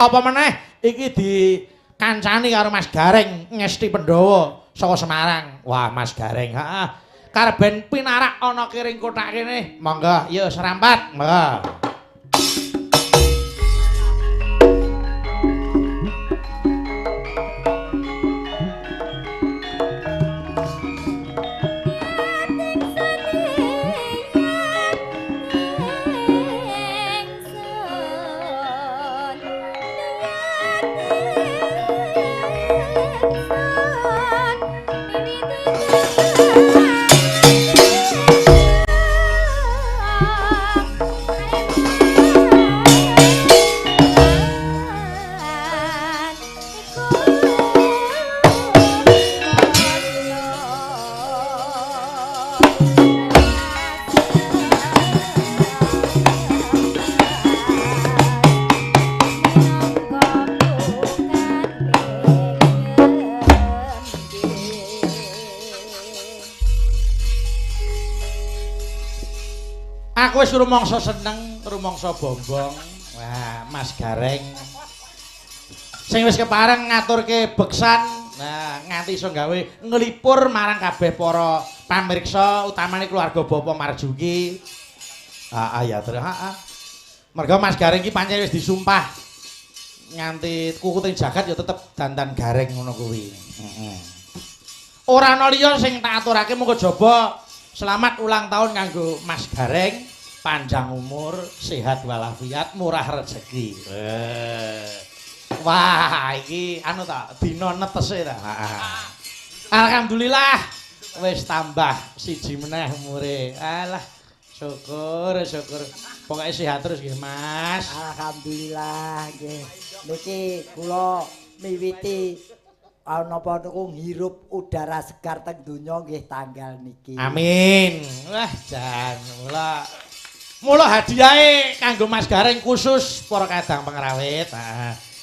Apa meneh iki dikancani karo Mas Gareng Ngesti Pandhawa saka Semarang. Wah, Mas Gareng, heeh. Karep ben pinarak ana kiring kotak kene. Monggo, yuk serampat. Monggo. Aku wis rumangsa seneng, rumangsa bombong. Wah, Mas Gareng. Sing wis kepareng ngaturke beksan, nah nganti iso gawe nglipur marang kabeh para pamirsa, utamane keluarga Bapak Marjuki. Ya terus, Merga Mas Gareng iki pancen wis disumpah nganti kukuting jagat ya tetep dandan gareng ngono kuwi. Ora ana liya sing tak aturake mung kejaba selamat ulang tahun kanggo Mas Gareng. Panjang umur, sehat walafiat, murah rezeki. Wah, iki anu ta, dina netese ta. Alhamdulillah wis tambah siji meneh umure. Alah, syukur. Pokoke sehat terus nggih, Mas. Alhamdulillah nggih. Niki kula miwiti napa niku nghirup udara segar teng donya nggih tanggal niki. Amin. Wah, jan mula hadiahe kanggo Mas Gareng khusus para kadang pengrawit.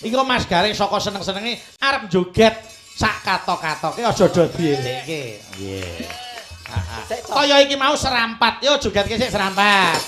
Iki kok Mas Gareng saka seneng-senenge arep joget sak katok-katoke aja do dielekke. Nggih. Kaya iki mau serampat. Yo jogetke sik serampat.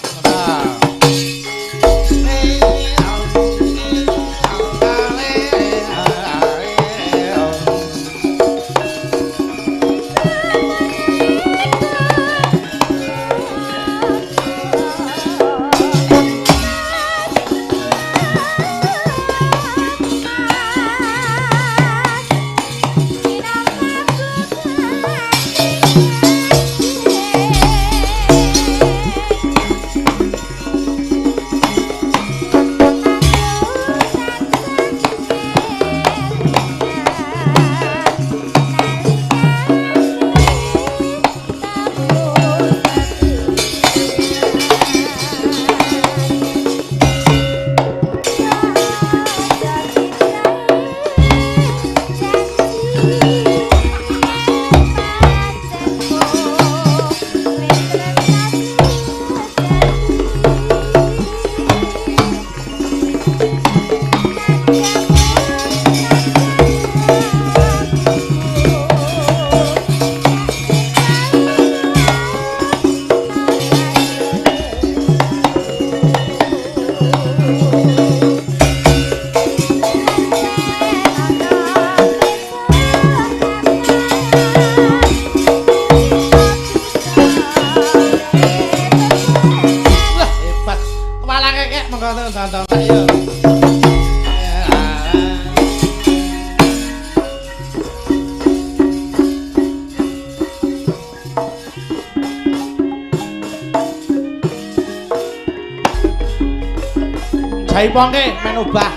Jaipongke men obah.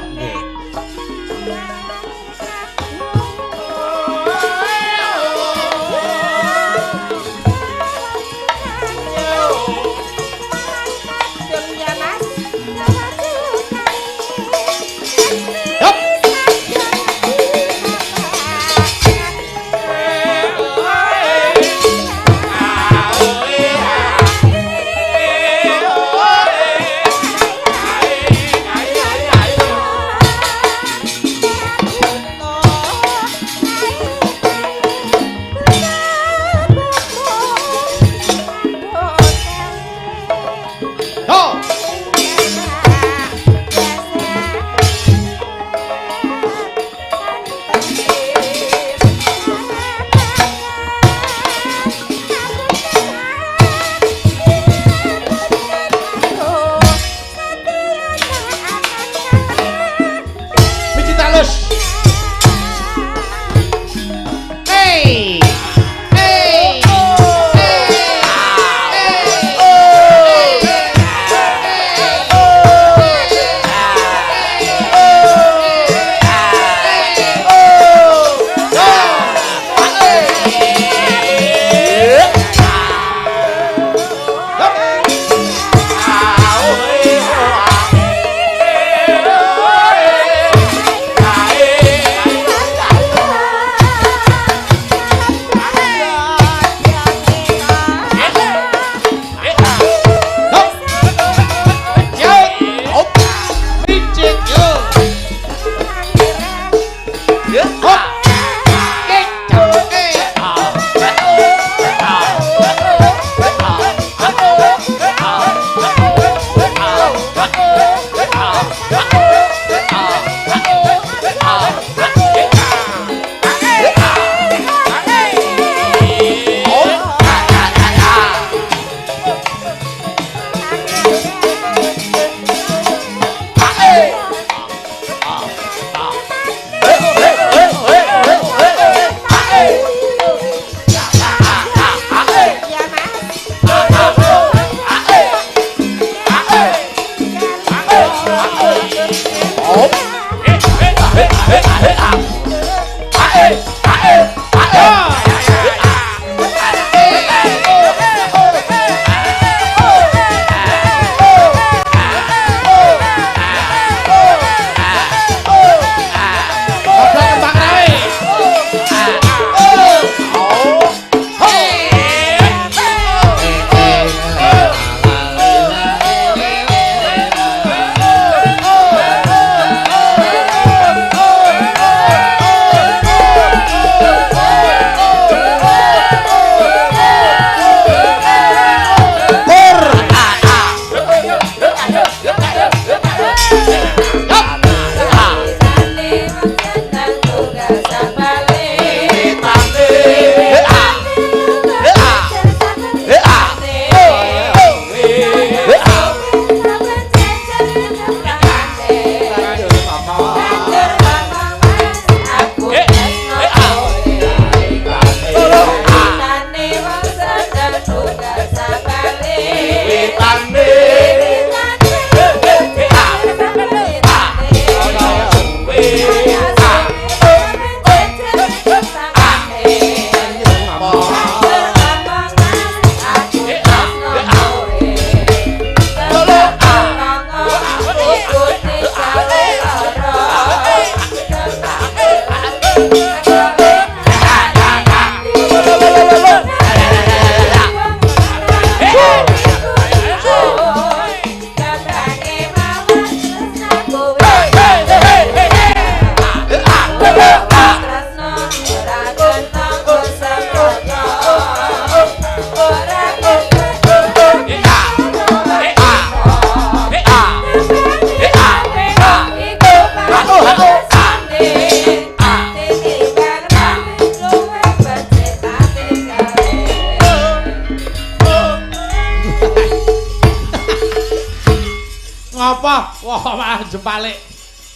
Ngapa? Wah, malah jempalik.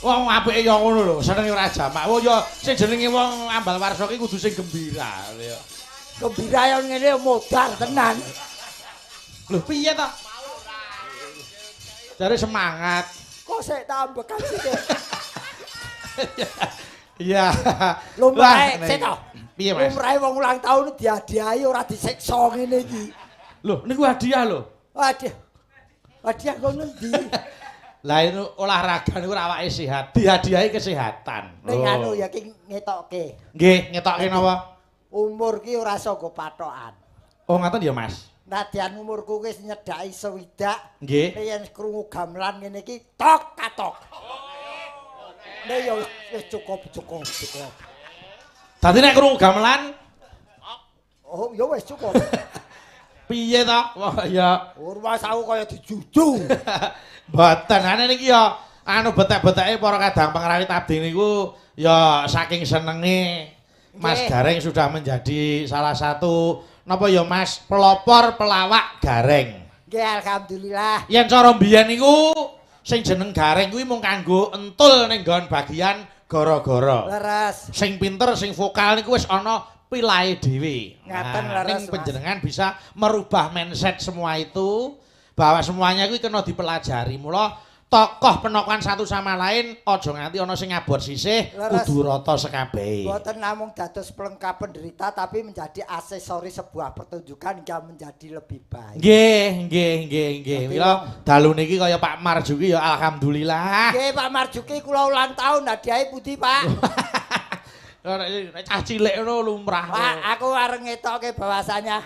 Wong apike ya ngono lho, senenge ora jamak. Wong ya sing jenenge wong ambal warsa ki kudu sing gembira. Gembira yo ngene modar tenan. Lho piye to? Jare semangat. Kok sik tambekan sik. Iya. Lumrahe sik to. Piye, Mas? Lumrahe wong ulang tahun dihadiahi ora disiksa ngene iki. Lho, niku hadiah lho. Hadiah. Hadiah kok ngendi? Lah itu olahraga niku awake sehat, dihadiahi kesehatan. Ning anu ya ki ngetokke. Nggih, ngetokke napa? Umur ki ora saka patokan. Oh, ngaten ya, Mas. Nadyan umurku wis nyedhaki swidak. Nggih. Yen krungu gamelan ngene iki tok katok. Nek yo wis cukup. Dadi nek krungu gamelan, oh yo wis cukup. piye to? Wah, ya Urmas aku kaya dijuju. mboten. Ane niki ya anu betek-beteke para kadang pengrawit abdi niku ya saking senenge Mas Gareng sudah menjadi salah satu napa ya Mas pelopor pelawak Gareng. Nggih alhamdulillah. Yen cara mbiyen niku sing jeneng Gareng kuwi mung kanggo entul ning nggon bagian gara-gara. Leres. Sing pinter sing vokal niku wis ana pilahe dhewe. Ngaten Nah, leres, ning panjenengan bisa merubah mindset semua itu bahwa semuanya kuwi kena dipelajari. Mula tokoh penokohan satu sama lain aja nganti ana sing ngabot sisih kudu rata sekabehe. Boten namung dados pelengkap penderita tapi menjadi aksesoris sebuah pertunjukan hingga menjadi lebih baik. Nggih. Mila dalu niki kaya Pak Marjuki ya alhamdulillah. Nggih Pak Marjuki kula ulang tahun hadiahe pundi Pak? Nek cah cilik ngono lumrah. Pak aku arep ngetokke bahwasanya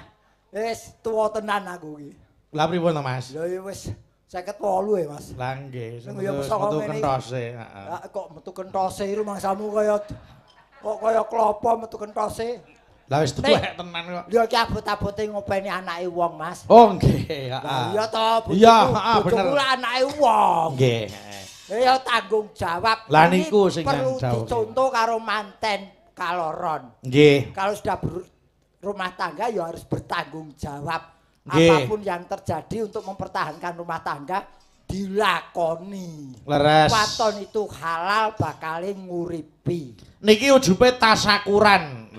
wis tuwa tenan aku iki. Lah pripun to Mas? Lha ya wis 58 ya Mas. Lah nggih, Sing ya mesaka metu ngene iki. kentose, heeh. Lah kok metu kentose iki rumangsamu kaya klopo metu kentose. Lah wis tuwek tenan kok. Lha iki abot-abote ngopeni anake wong Mas. Oh nggih, heeh. Lah iya to, bojoku. Iya, heeh bener. Bojoku anake wong. Nggih. Ya tanggung jawab. Lah Ini niku sing perlu jauh. dicontoh karo manten kaloron. Nggih. Kalau sudah berumah tangga ya harus bertanggung jawab. Nggih. Apapun yang terjadi untuk mempertahankan rumah tangga dilakoni. Leres. Waton itu halal bakale nguripi. Niki ujube tasakuran.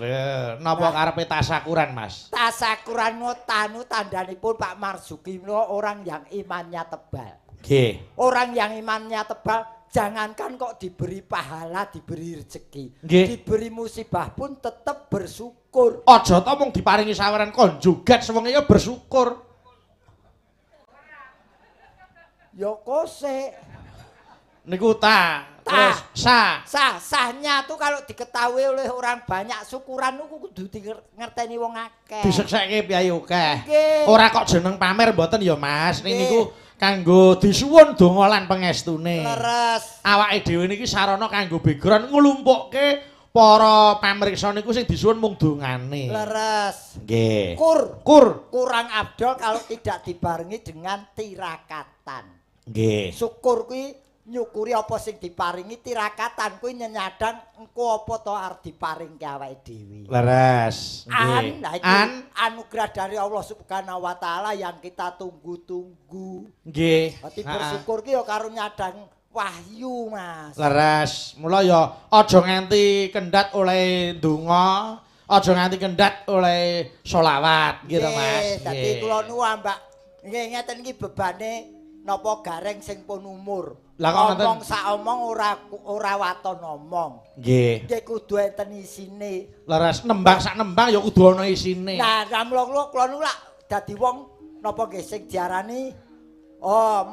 Napa karepe tasakuran, Mas? Tasakuran tanu tandhanipun Pak Marzuki menika orang yang imannya tebal. Nggih. Orang yang imannya tebal Jangankan kok diberi pahala, diberi rezeki, Nggih. diberi musibah pun tetap bersyukur. Aja to mung diparingi saweran kon joget sewengi ya bersyukur. Ya kose. Niku ta. Terus Sahnya tuh kalau diketahui oleh orang banyak syukuran itu kudu ngerteni wong akeh. disekseke piyayu akeh. Nggih. Ora kok jeneng pamer mboten ya Mas. Nggih. Niku kanggo disuwun donga lan pangestune. Leres. Awake dhewe niki sarana kanggo background nglumpukke para pamirsa niku sing disuwun mung dongane. Leres. Nggih. Kur. Kurang abdol kalau tidak dibarengi dengan tirakatan. Nggih. Syukur kuwi nyukuri apa sing diparingi, tirakatan kuwi nyanyadang engko apa to arep diparingke awake dhewe. Leres. Nah itu anugerah dari Allah Subhanahu wa taala yang kita tunggu-tunggu. Nggih. Berarti bersyukur ki ya karo nyadang wahyu, Mas. Leres. Mula ya aja nganti kendhat oleh ndonga, aja nganti kendhat oleh selawat gitu Mas. Dadi kula nuwun Mbak. Nggih ngeten iki bebane napa gareng sing pun umur. Lah kok ngoten? Omong sak omong ora waton omong. Nggih. Nggih kudu enten isine. Leres nembang sak nembang ya kudu ana isine. Nah, kula nu lak dadi wong napa nggih sing diarani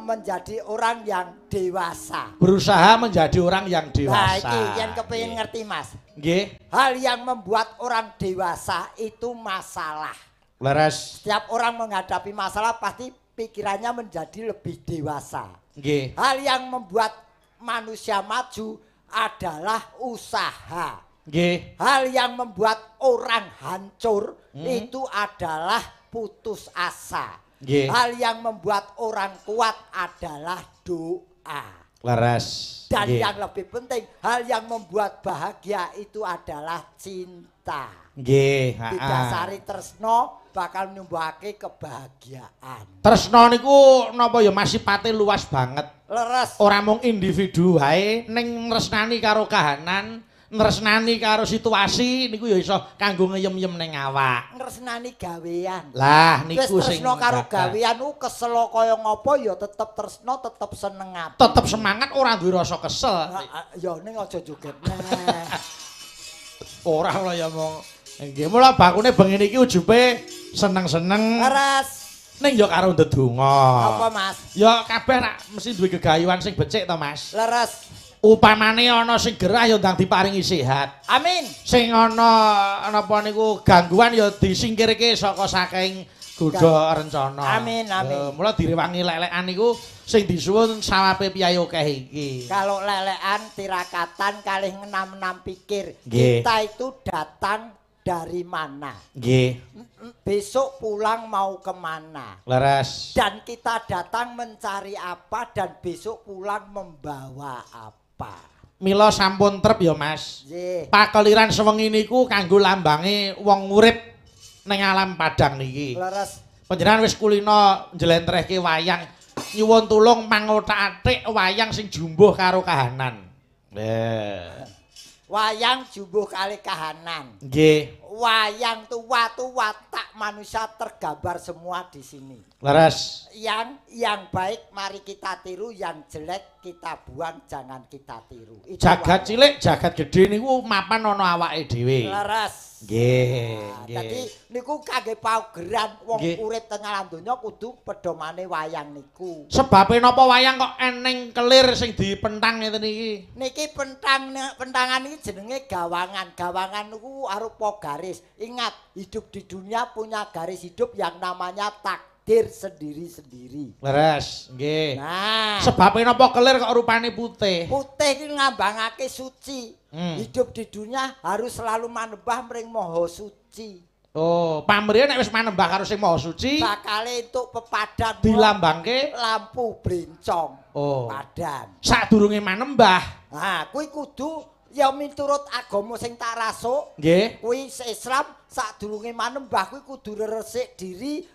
menjadi orang yang dewasa. Berusaha menjadi orang yang Nah, dewasa. iki yen kepengin ngerti, Mas. Nggih. Hal yang membuat orang dewasa itu masalah. Leres. Setiap orang menghadapi masalah pasti pikirannya menjadi lebih dewasa. Nggih. Hal yang membuat manusia maju adalah usaha. Nggih. Hal yang membuat orang hancur itu adalah putus asa. Nggih. Hal yang membuat orang kuat adalah doa. Leres. Dan Nggih. yang lebih penting, hal yang membuat bahagia itu adalah cinta. Nggih, Didasari tresno bakal nyumbake kebahagiaan. Tresno niku napa ya Mas sipate luas banget. Leres. Ora mung individu wae ning nresnani karo kahanan, nresnani karo situasi niku ya iso kanggo ngeyem-yem ning awak. Nresnani gawean. Lah Wis niku sing tresno karo gawean ku kesel kaya ngapa ya tetep tresno, tetep seneng ati. tetep semangat ora duwe rasa kesel. Ya ning aja joget neh. Ora lho ya mong. Nggih, mula bakune bengi niki ujube seneng-seneng. Leres. Ning ya karo ndedonga. Apa, Mas? Ya kabeh rak mesti duwe gegayuhan sing becik to, Mas. Leres. Upamane ana sing gerah ya ndang diparingi sehat. Amin. Sing ana napa niku gangguan ya disingkirke saka saking godha rencana. Amin, amin. Mula direwangi lelekan niku sing disuwun sawape piyayu akeh iki. Kalau lelekan tirakatan kalih ngenam-enam pikir. Nggih. Kita itu datang dari mana? Nggih. Besok pulang mau kemana? Leres. Dan kita datang mencari apa dan besok pulang membawa apa? Mila sampun trep ya, Mas. Nggih. Pakeliran sewengi niku kanggo lambange wong urip ning alam padang niki. Leres. Panjenengan wis kulina njlentrehke wayang nyuwun tulung mangothak-athik wayang sing jumbuh karo kahanan. Wayang jumbuh kali kahanan. Nggih. Wayang tuwa watak manusia tergambar semua di sini. Leres. Yang baik mari kita tiru, yang jelek kita buang, jangan kita tiru. Itu Jagat wayang. cilik, jagat gedhe niku mapan ana awake dhewe. Leres. Nggih, Dadi nggih. niku kangge paugeran wong Nggih. urip teng alam donya kudu pedomane wayang niku. Sebabe napa wayang kok eneng kelir sing dipentang ngeten iki? Niki pentangan iki jenenge gawangan. Gawangan niku arupa garis. Ingat, hidup di dunia punya garis hidup yang namanya takdir sendiri-sendiri. Leres, nggih. Nah, Sebabe napa kelir kok rupane putih? putih iki ngambangake suci. Hmm. Hidup di dunia harus selalu manembah mring Maha Suci. Oh, pamrih nek wis manembah karo sing Maha Suci Bakale entuk pepadang dilambangke. lampu brencong. Oh. Padan. Sadurunge manembah. Nah, kuwi kudu ya miturut agama sing tak rasuk. Nggih. Kuwi Islam sadurunge manembah kuwi kudu resik diri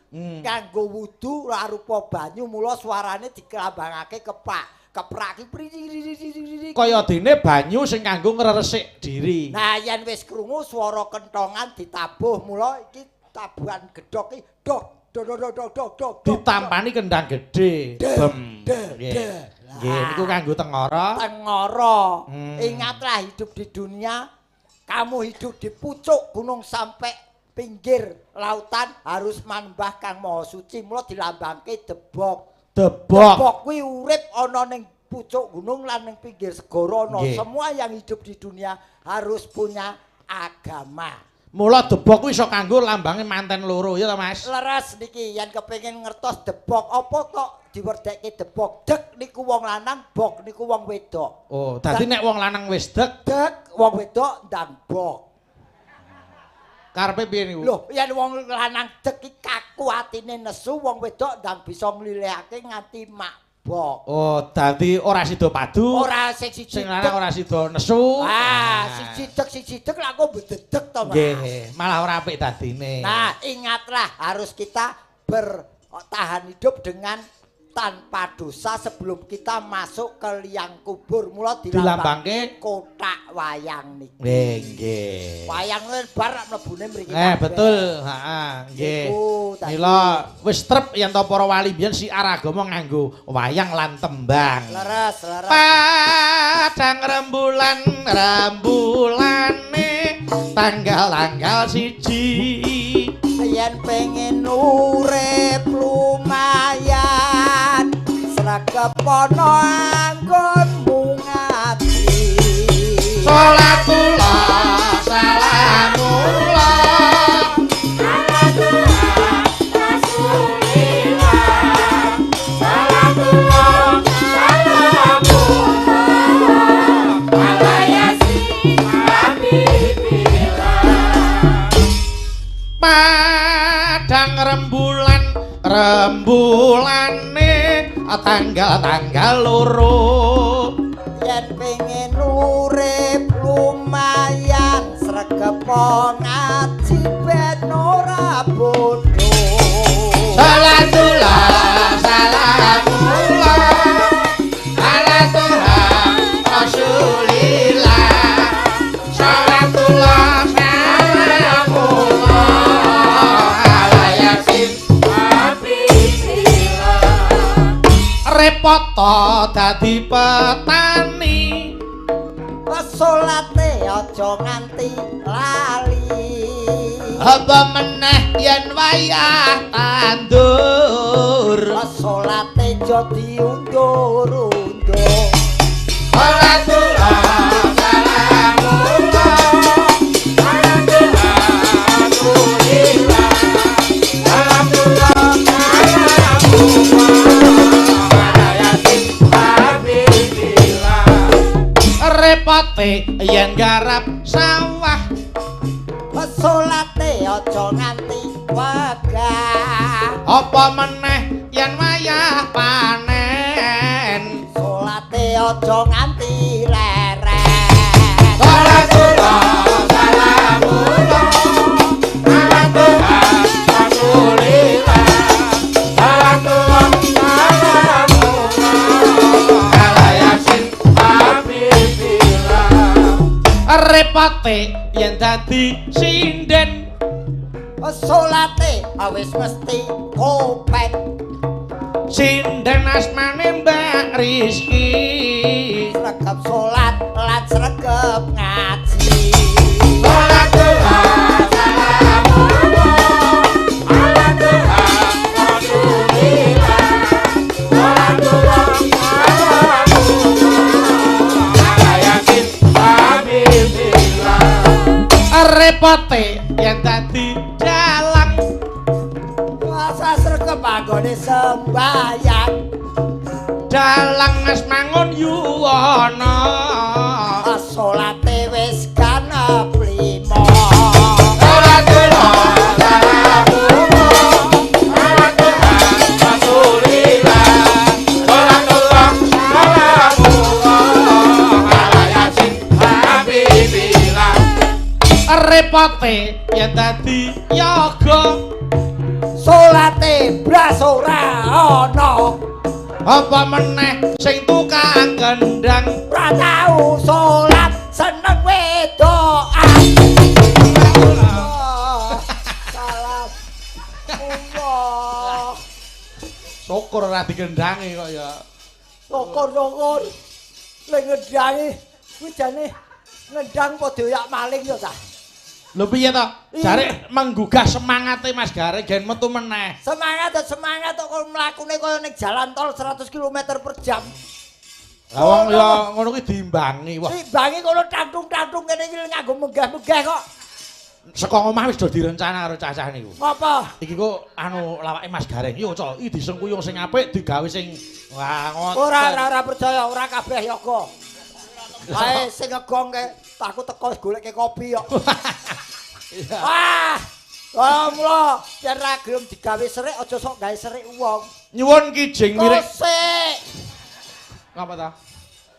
kanggo wudu arupa banyu mula suarane dikelambangake keprak. Keprak ki priri. Kaya dene banyu sing kanggo ngresik diri. Nah, yen wis krungu swara kentongan ditabuh mula iki tabuhan gedhok iki dok ditampani kendang gede. Bem. Nggih, niku kanggo tengara. Tengara. Ingatlah hidup di dunia, kamu hidup di pucuk gunung sampai pinggir lautan harus manembah Kang Maha Suci. Mula dilambangke debok. Debok kuwi urip ana ning pucuk gunung lan ning pinggir segara ana. Semua yang hidup di dunia harus punya agama. Mula debok kuwi iso kanggo lambange manten loro ya ta Mas? Leres niki yen kepengin ngertos debok apa kok diwerdekke debok. Dek niku wong lanang, bok niku wong wedok. Oh, dadi nek wong lanang wis dek wong wedok ndang bok. Karepe piye niku? Lho, yen wong lanang dek iki kaku atine nesu, wong wedok ndang bisa nglilihake nganti mak. Bok. Oh, dadi ora sida padu. Ora sing siji. Sing lanang ora sida nesu. Siji dek lak kok bededek to, Mas. Nggih, malah ora apik dadine. Nah, ingatlah harus kita bertahan hidup dengan tanpa dosa sebelum kita masuk ke liang kubur. Mula dilambangke kotak wayang niki. Nggih. Wayang bar mlebune mriki. Betul, heeh, nggih. Mila wis trep yen to para wali biyen siar agama nganggo wayang lan tembang. Leres. Padang rembulane tanggal siji. Yen pengen urip lumayan sregep ana anggonmu ngati. Salatullah salamullah padang rembulane tanggal loro yen pengen urip lumayan sregep ngaji ben ora bodho. Salatullah salamullah ala Tuhan Rasulillah. Salatullah salamullah ala Yasin repot dadi petani salate aja nganti lali. apa meneh yen wayah tandur salate aja diundur-undur. Salatullah salamullah ala Rasulillah. Salatullah repote yen garap sawah salate aja nganti wegah. apa meneh yen wayah panen salate aja nganti lereh. Salatullah salamullah ala Tuhan Rasulillah. Salatullah salamullah ala Yasin repote yen dadi sinden salate wis mesti kopet. sinden asmane Mbak Rizki Sregep salat lan sregep ngaji. Salatullah salamullah ala Tuhan Rasulillah. Salatullah salamullah ala Yasin repote yen dadi dalang Masa sregep anggone sembayang. dalang mas mangun yuwana Salate wis ganep 5. Salatullah salamullah ala Tuhan Rasulillah. Salatullah salamullah ala Yasin Habibillah. Repote yen dadi yoga Salate blas ora ana. apa meneh sing tukang kendang Ora tau salat seneng wedokan. Salam. Allah. syukur ora digendangi kok ya. Syukur-syukur. Lek ngendangi kuwi jane ngendang padha yak maling ya ta. Lho piye to? Jare menggugah semangate Mas Gareng gen metu meneh. Semangat kok mlakune koyo ning jalan tol 100 km per jam. Lah wong ya ngono kuwi diimbangi. Wah. Diimbangi kono tantung-tantung kene iki nganggo menggah-menggah kok. Saka omah wis do direncana karo cacah niku. Ngapa? Iki kok anu lawake Mas Gareng. Yo, Cok, iki disengkuyung sing apik digawe sing wah ngoten. Ora percaya, ora kabeh yoga. Ae sing ngegong ke takut teko goleke kopi kok. Wah. Wah, mula yen ra gelem digawe serik aja sok gawe serik wong. Nyuwun kijing mirip. Kosik. Ngapa ta?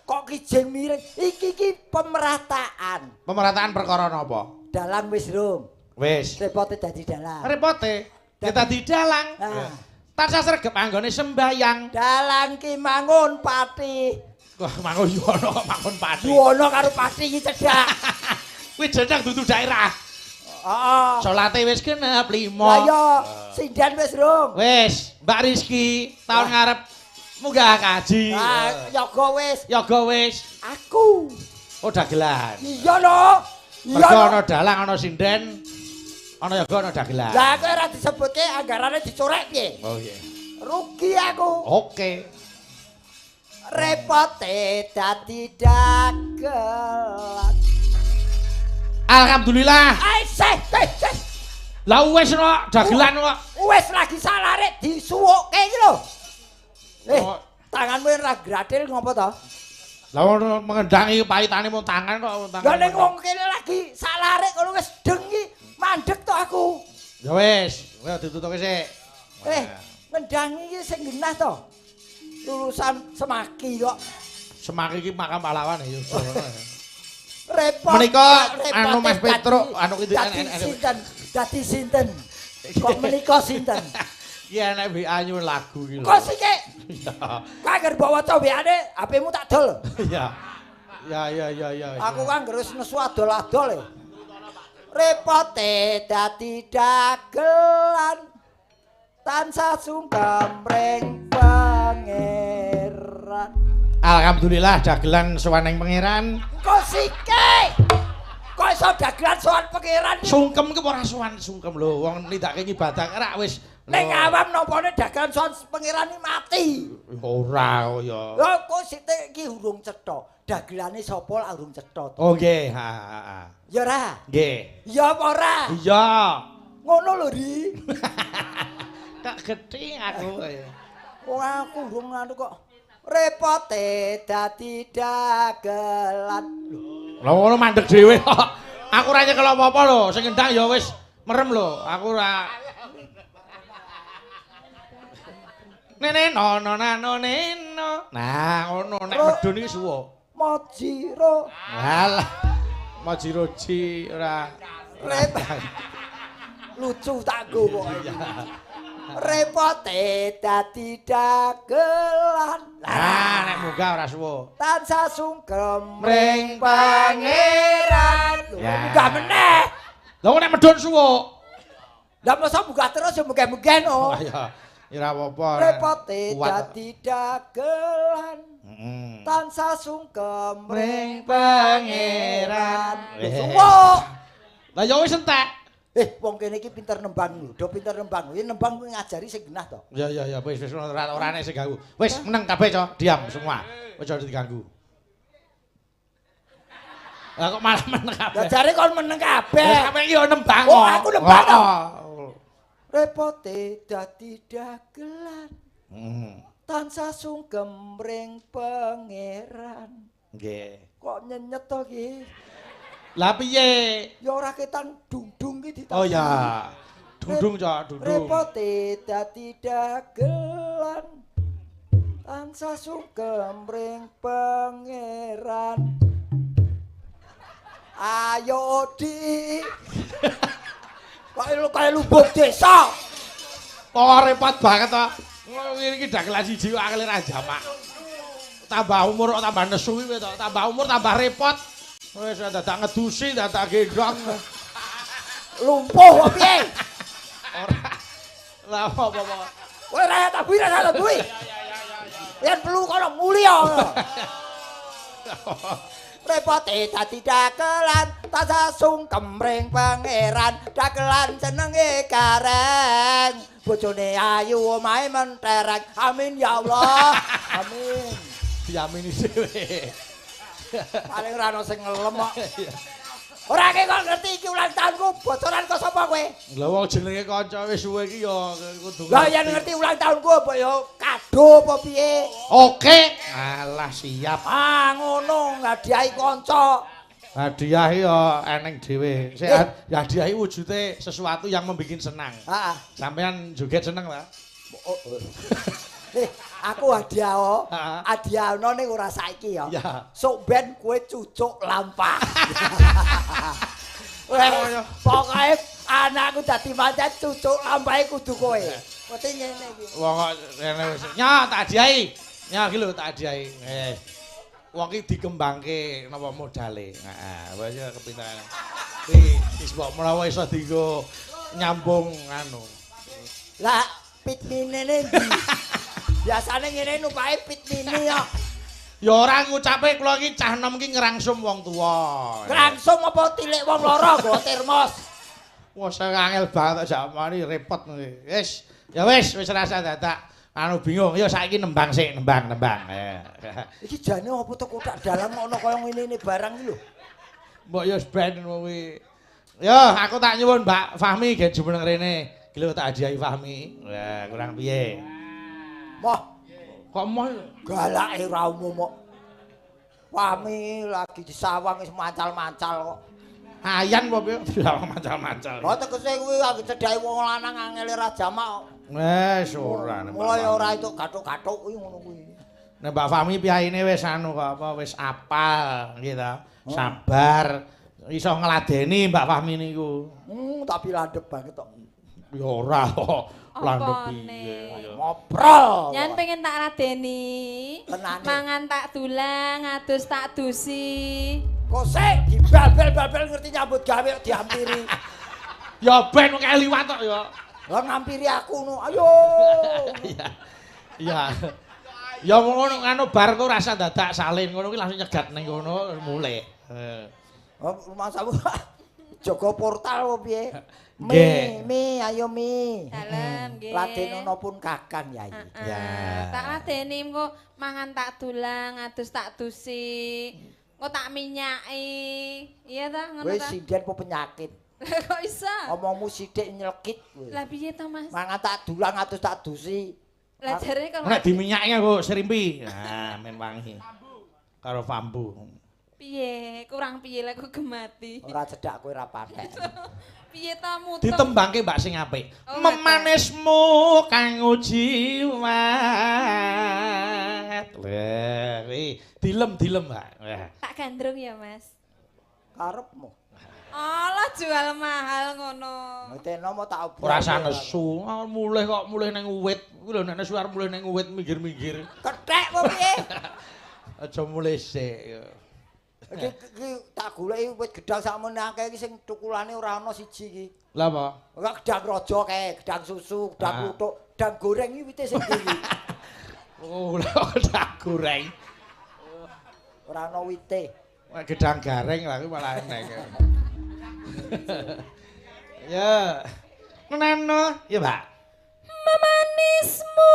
Kok kijing miring? Iki pemerataan. Pemerataan perkara napa? Dalang wis rum. Wis. Repote dadi dalang. Repote kita di dalang. Nah. Tansah sregep anggone sembayang. Dalang ki mangun pati. Wah, mangun yo ono mangun pati. Duwono karo pati iki cedhak. Kuwi jeneng dudu daerah. Heeh. Salate wis genep 5. Lah ya, sindan wis rum. Wis, Mbak Rizky tahun ngarep munggah kaji. Ah, yoga wis. Yoga wis. Aku. Oh, dagelan. Iya lho. Iya Mergo lho. ana dalang, ana sinden, ana yoga, ana dagelan. Lah kowe ora disebutke anggarane dicorek piye? Oh iya. Rugi aku. Oke. Repote dadi dagelan. Alhamdulillah. Seh. Lah wis no dagelan kok. Wis lagi salare disuwukke iki lho. Oh. Tanganmu ora gratil ngopo to? Lah ono mengendangi pahitane mung tangan kok tangan. Lah ning wong kene lagi salare kono wis deng iki mandeg to aku. Ya wis, kowe ditutuke sik. Ngendangi iki sing genah to. Lulusan Semaki kok. Semaki iki makam pahlawan ya. Repot. Menika anu Mas Petro, anu iki dadi sinten? Kok menika sinten? Iki enek WA nyuwun lagu iki lho. Kok sike? Iya. Kok anggere bawa waca WA-ne, HP-mu tak dol. Iya. Ya. Aku kan terus nesu adol-adol e. Repote dadi dagelan. Tansah sungkem ring pangeran. Alhamdulillah dagelan sowaning pangeran. Kok sike? Kok iso dagelan sowan pangeran? Sungkem ki ora sowan sungkem lho, wong nindakake ibadah rak wis. Ning awam napane dagelan sowan pangeran iki mati. Ora ya. Lho kok sithik iki urung cetha. Dagelane sapa lak urung cetha. Oh nggih, ha. Ya ora? Nggih. Ya apa ora? Iya. Ngono lho, Ri. Tak gedhe aku. Wong aku urung anu kok. Repote dadi dagelan. Lah ngono mandeg dhewe kok. Aku ora nyekel apa-apa lho, sing ngendang ya wis merem lho. Aku ora Neno nano neno. Nah, ngono nek medun iki suwo. Mojiro. Alah. Mojiroji ora lucu tak go kok. Repote dadi dagelan. Nah, nek munggah ora suwo. Tansah sungkem Ring pangeran. Ya. Munggah meneh. Lah kok nek medun suwo. Lah masa munggah terus ya munggah-munggah no. Oh ya, ora apa-apa. Repote dadi dagelan. Tansah sungkem Ring pangeran. Suwo. Lah ya wis entek. Wong kene iki pinter nembang lho, do pinter nembang. Yen nembang kuwi ngajari sing genah to. Ya wis ora nek sing ganggu. Wis meneng kabeh, Cok. Diam semua. Aja diganggu. Lah kok malah meneng kabeh. Lah jare kon meneng kabeh. Wis kabeh iki yo nembang Oh, aku nembang. Oh. Repote dadi dagelan. Heeh. Tansah sungkem ring pangeran. Nggih. Kok nyenyet to iki? Lah piye? Ya ora ketan dung-dung iki Oh ya. Dudung, Cok, dudung. Repote dadi dagelan. Tansah sungkem ring pangeran. Ayo di. Kaya lubuk desa. Oh repot banget to. Ngene iki dagelan siji kok akile ra jamak. Tambah umur kok tambah nesu kuwi to. Tambah umur tambah repot. Wis dadak ngedusi, dadak gendong. Lumpuh kok piye? Ora. Lah apa-apa. Kowe ra tak bui ra tak bui. Yen perlu kono mulya. Repote dadi dagelan tasa sungkem ring pangeran dagelan jenenge Gareng bojone ayu omahe mentereng amin ya Allah amin diamini dhewe paling ora ono sing ngelem kok ora kok ngerti iki ulang tahunku bocoran kok sapa kowe lha wong jenenge kanca wis suwe iki ya kudu lah yen ngerti ulang tahunku apa ya kado apa piye oke alah siap ngono ngadiahi kanca hadiah ya eneng dhewe sik hadiah wujude sesuatu yang membuat senang heeh sampean joget seneng ta aku hadiah hadiah ono ning ora saiki ya. Sok ben kowe cucuk lampah. Pokoke anakku dadi pancen cucuk lampahe kudu kowe. Mesti ngene iki. Wong kok ngene wis. Nya tak hadiahi. Nya iki lho tak hadiahi. Wong iki dikembangke napa modale. Heeh, wis kepintaran. Wis mbok menawa iso dienggo nyambung anu. Lah pit mine ndi? Biasane ngene numpak pit mini ya. Ya ora ngucape kula iki cah enom iki ngrangsum wong tuwa. Ngrangsum apa tilik wong loro nggo termos. Wah, sing angel banget jamane repot iki. Wis rasa dadak anu bingung. Ya saiki nembang sik, nembang. Iki jane apa to kotak dalam ono kaya ngene barang iki lho. Mbok ya ben kuwi. Ya, aku tak nyuwun Mbak Fahmi gen jumeneng rene. Iki lho tak hadiahi Fahmi. Wah, kurang piye? Moh, kok moh galake ra umum kok. Pami lagi disawang wis mancal-mancal kok. Ayan apa piye? Disawang mancal-mancal. Kok tegese kuwi lagi cedhake wong lanang angele ra jamak kok. Wes ora. Mulai ora itu gathuk-gathuk kuwi ngono kuwi. Nek Mbak Fahmi piyaine wis anu kok apa wis apal gitu. Sabar. Iso ngladeni Mbak Fahmi niku. Tapi landhep banget kok. Ya ora kok. Landhep piye. Ngobrol. Jan pengen tak ladeni. Tenane. Mangan tak dulang, adus tak dusi. Kok sik dibabel-babel ngerti nyambut gawe diampiri. Ya ben kok liwat kok ya. Lah ngampiri aku no. Ayo. Iya. Ya ngono anu bar kok rasa dadak salin ngono kuwi langsung nyegat ning kono mulai. Rumah samu. Jaga portal opo piye? Mi, ayo Mi. Dalem nggih. Ladenono pun kakang Yai. Ya. Tak ladeni engko mangan tak dulang, adus tak dusi. Engko tak minyaki. Iya ta, ngono Wis ta? sinden po penyakit. Kok iso? Omongmu sithik nyelkit kowe. Lah piye to, Mas? Mangan tak dulang atus tak dusi. Lah jare kalau Nek diminyaki aku serimpi. Nah, men wangi. Karo bambu. piye? Kurang piye lah aku gemati. Ora cedhak kowe ra patek. Piye to muter? Ditembangke Mbak sing apik. Oh, Memanismu kang jiwat. Wah, kuwi dilem Mbak. Wah. Tak gandrung ya, Mas. Karepmu. Allah jual mahal ngono. Ngeteno mau tak obrol. Ora usah nesu. Mulih ning uwit. Kuwi lho nek nesu arep mulih ning uwit minggir-minggir. Kethek apa piye? Aja mulih sik. Iki tak goleki wit gedang sakmene akeh iki sing tukulane ora ana siji iki. Lah apa? Ora gedang raja kae, gedang susu, gedang kluthuk, gedang goreng iki wite sing ndi. Oh, lha gedang goreng. Ora ana wite. Wah, gedang gareng lah kuwi malah enek. Ya. Neno, ya, Mbak. Memanismu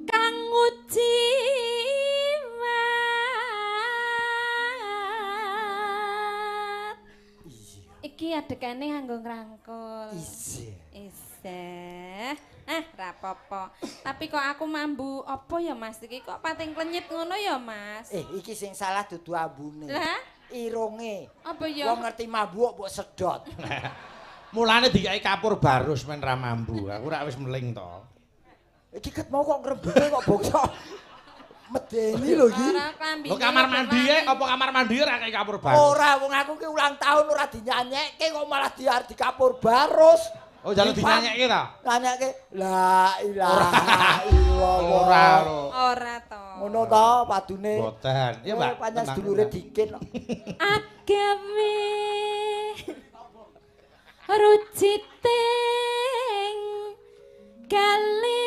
kang jiwat. Iki adekane nganggo ngrangkul. Isih. Rapopo. Tapi kok aku mambu apa ya Mas? Iki kok pating klenyit ngono ya Mas? Iki sing salah dudu ambune. Lah, irunge. apa ya? Wong ngerti mabuk mbok sedot. Mulane dikai kapur barus men ra mambu. Aku rak wis meling to. Iki ket mau kok ngrembenge kok bangsa. Medeni lho iki. Ora klambine. Lho kamar mandi apa kamar mandi ora kai kapur barus? Ora wong aku ki ulang tahun ora dinyanyekke kok malah di kapur barus. Oh, jalan dinyanyekke ta? Nyanyekke la ilaha illallah. Ora to. Ngono to padune. Boten. Ya, Mbak. Pancen sedulure dikin. Agawe ruciting kali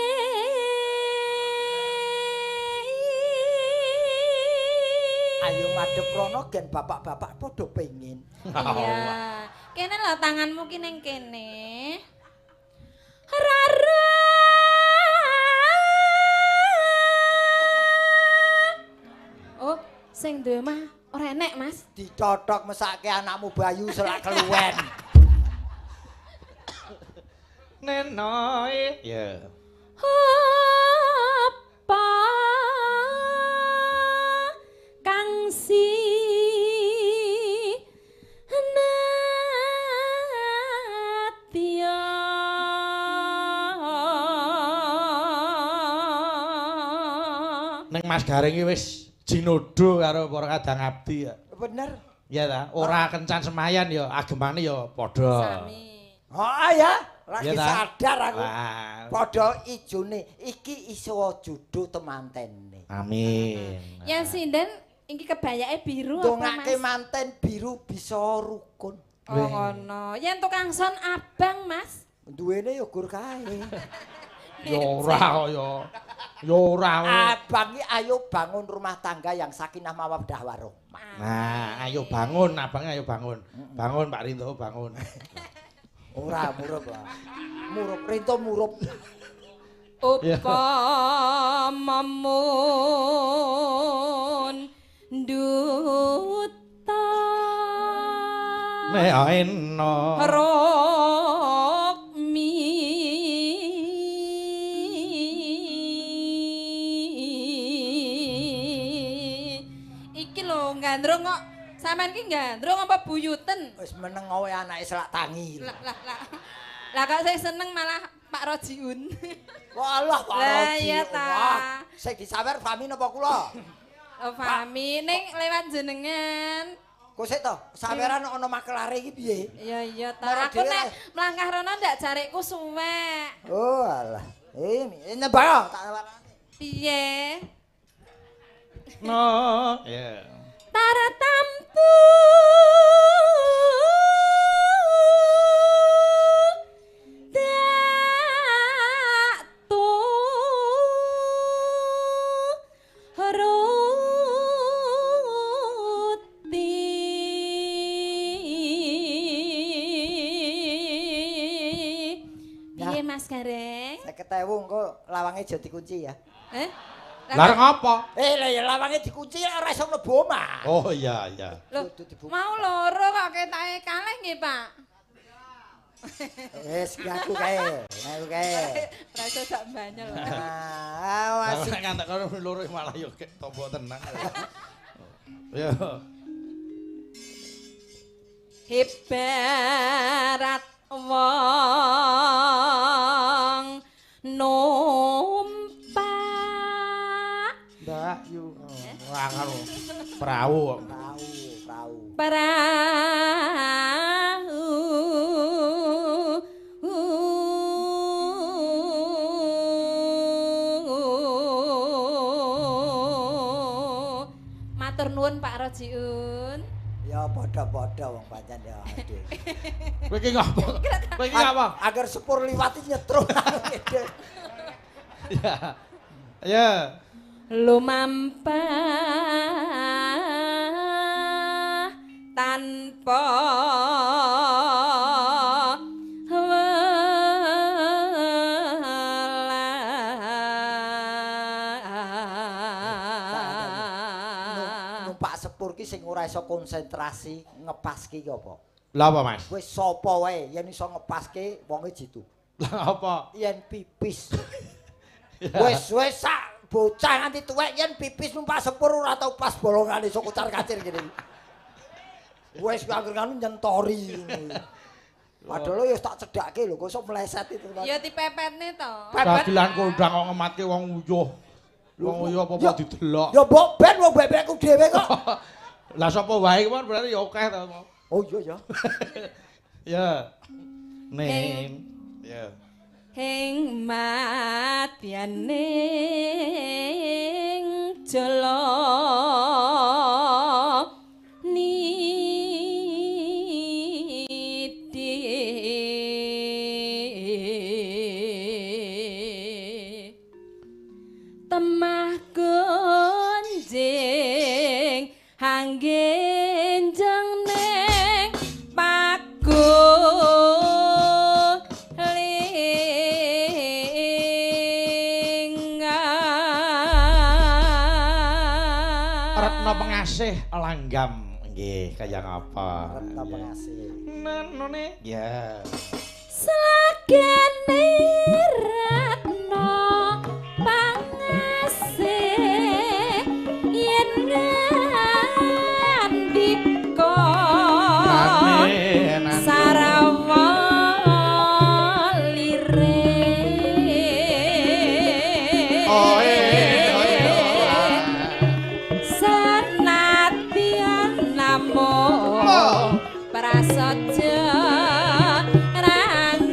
Ayo madhep rono gen bapak-bapak padha pengin. iya kene lho tanganmu ki ning kene rara oh sing duwe mah ora enek Mas Dicothok mesake anakmu Bayu selak keluwen. Nenoe. Ya. apa kang si natya Ning Mas Garing iki wis jinodo karo para kadang abdi ya. Bener. Ya ta, ora kencan semayan ya agemane ya padha. sami Oh ya, lagi Iya ta? sadar aku. Wah. Padha ijone iki iso judo temantene. Amin. ya sinden iki kebayake biru apa Dongake Mas manten biru bisa rukun. oh ngono yen tukang son abang Mas Duwene ya gur kae. Ya ora kok ya. Ya ora. Abang iki ayo bangun rumah tangga yang sakinah mawaddah warahmah. Nah, ayo bangun, abang ayo bangun. Bangun Pak Rinto, bangun. Ora murup lah. Murup Rinto murup. Ya. upamamun duta Meeno. rokmi iki lho gandrung kok sampean ki gandrung apa buyuten Wis meneng kowe anake selak tangi. lah lah kok sing seneng malah Pak Rojiun Walah Pak Lah, Roji. iya ta. Wah, sing disawer Fami napa kula? oh Fami ning lewat jenengan Kok sik to, saweran ana makelare iki piye? iya ta Mara aku dhewe nek lah. mlangkah rono ndak jarikku suwek Oh alah. Nembak tak tawarane. piye No. Ya. Tara tampu daktu ruti piye Mas Gareng 50.000 engko lawange aja dikunci ya. eh Larang apa? Lah ya lawange dikunci ora iso mlebu omah. Oh iya iya. Loh, Kudu dibuka. mau loro kok ketake kalih nggih, Pak. Wis aku kae, aku kae. Rasa sak banyol. Awas. Nek ngantek kono loro malah yo kek tombo tenang. Ya. Ibarat wong numpak Mbak yu. Ora karo perahu. Tahu. perahu matur nuwun Pak Rojiun Ya padha-padha wong pancen ya. Aduh. Kowe iki ngapa? Kowe iki ngapa? Agar sepur liwati nyetrum. Ya. Ya. lumampah tanpa welas. Numpak sepur ki sing ora iso konsentrasi ngepaski ki apa? Lah apa, Mas? Wis sapa wae yen iso ngepaske wonge jitu. Lah apa? Yen pipis. Wis sak bocah nganti tuwek yen pipis numpak sepur ora tau pas bolongane iso kucar-kacir ngene. Wis anggere kan nyentori ngono. Padahal ya tak cedhake lho, kok iso meleset itu. Ya dipepetne to. Dagelan kondang kok ngematke wong uyuh. Wong uyuh apa-apa didelok. Ya mbok ben wong bebekku dhewe kok. Lah sapa wae kan berarti ya akeh to. Oh iya ya. Ya. Ning. Ya. Hing matyaning jala nidi genjang ning pagulingan Retno Pengasih langgam nggih kaya ngapa Retno Pengasih nenone ya Selagane Ratno Pangasih yen ngandika Amin, amin. Sarawa lirik Senadyan namung prasaja ranging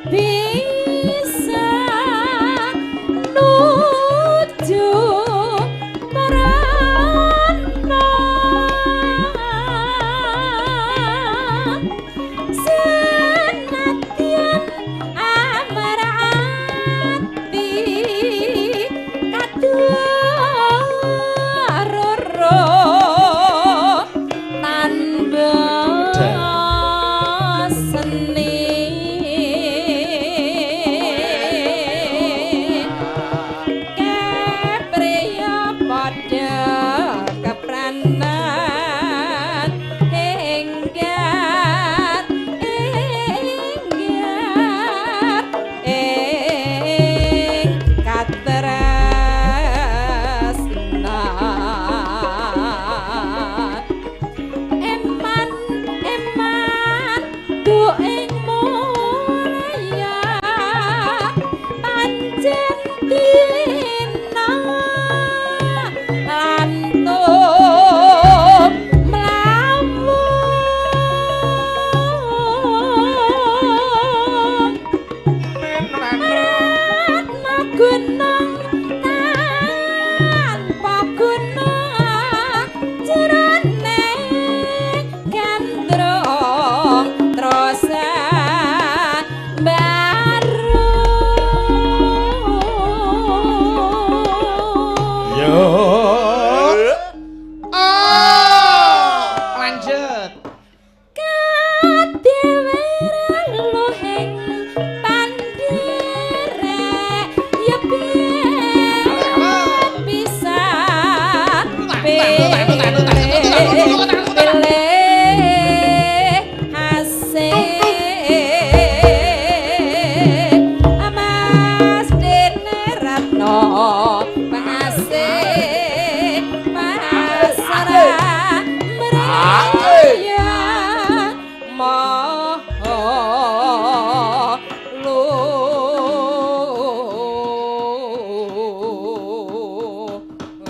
bisa nuju marana senadyan amarati kadua roro tanpa seni kepriya padha kepranan enggat ing katresnan eman doing mulya pancen dina lantung mlawung Ratna gunung tanpa gunung jroning gandrung trosan baru yo lanjut kadewera loheng pandherek ya pian bisa pilih asih Mas Dene Ratno Pengasih pasrah mraya maha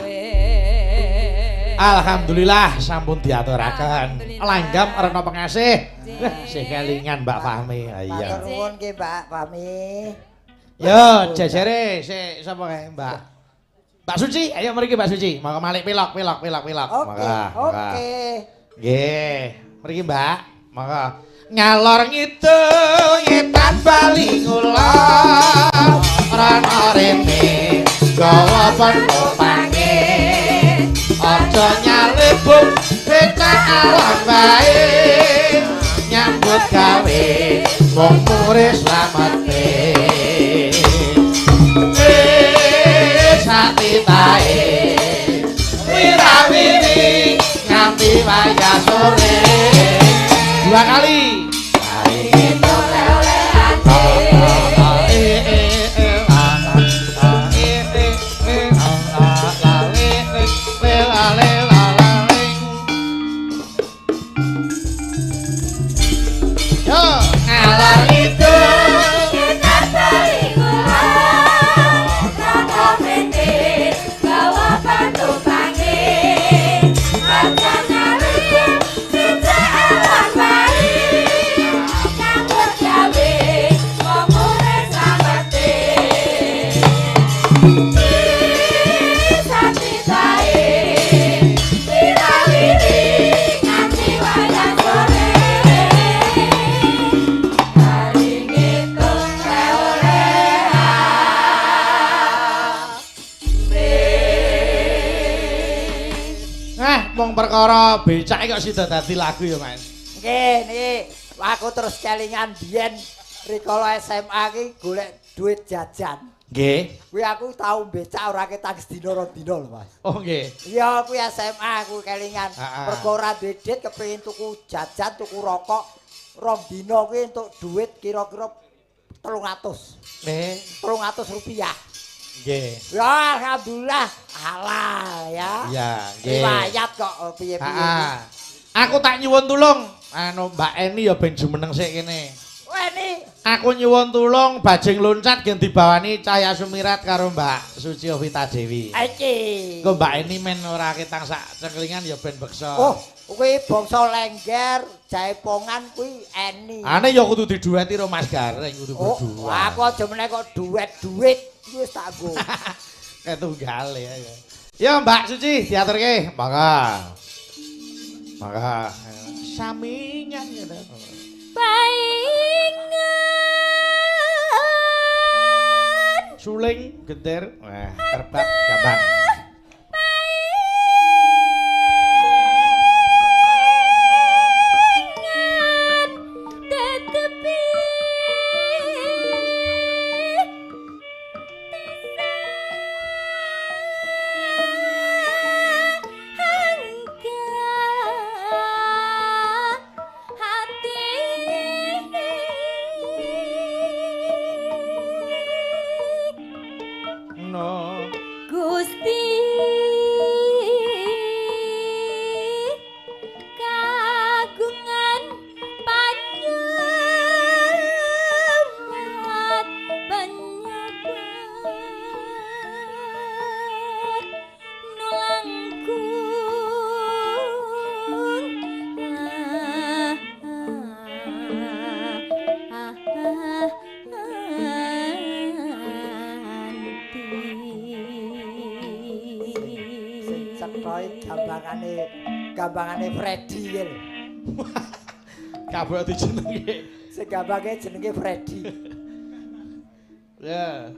luwih Alhamdulillah sampun diaturaken. Alhamdulillah. Langgam Retno Pengasih. Nggih. Sih kelingan Mbak Fahmi. Matur Iya. nuwun nggih Mbak Fahmi Yo, jejere sapa kae Mbak? Mbak Suci, ayo mriki Mbak Suci. Monggo malih pilok. Oke, Monggo. oke. Nggih, mriki Mbak. Monggo. Ngalor ngidul ngetan bali ngulon. Rono rene gawa penupange. Aja nyalebung becak alam bae. Nyambut gawe wong murid slamete. Satitae wirawiri nganti wayah sore dua kali yo ngalor itu Aja nari, cinta awan baik. wong perkara becak kok sida dadi lagu ya, Mas. Nggih, niki aku terus kelingan biyen rikala SMA ki golek duit jajan. Nggih. Kuwi aku tau becak ora ketang sedina rong dina lho, Mas. Oh nggih. Iya, kuwi SMA aku kelingan. Ha-ha. Mergo ora duwe duit kepengin tuku jajan, tuku rokok. Rong dina kuwi entuk duit kira-kira 300. 300 rupiah. Nggih. Ya alhamdulillah halal ya. Iya, nggih. Riwayat kok piye-piye. Aku tak nyuwun tulung anu Mbak Eni ya ben jumeneng sik kene. Weni. Aku nyuwun tulung bajing loncat gen dibawani Cahya Sumirat karo Mbak Suci Ovita Dewi. Iki. Engko Mbak Eni men ora ketang sak cengklingan ya ben beksa. Oh, kuwi bangsa Lengger, Jaipongan kuwi Eni. Ane ya kudu didueti karo Mas Gareng kudu Oh, berdua. aku aja meneh kok duit-duit wis tak nggo. Ketunggale ya. Ya Mbak Suci diaturke. Mangga. Mangga. Samingan ya. Paingan Suling geder. Wah, terbat gampang. tetepi No. Gusti kagungan panyemat nulangkung Cethoke gambangane Freddy ya lho. Kabeh dijenenge. Sing gambange jenenge Freddy. Ya.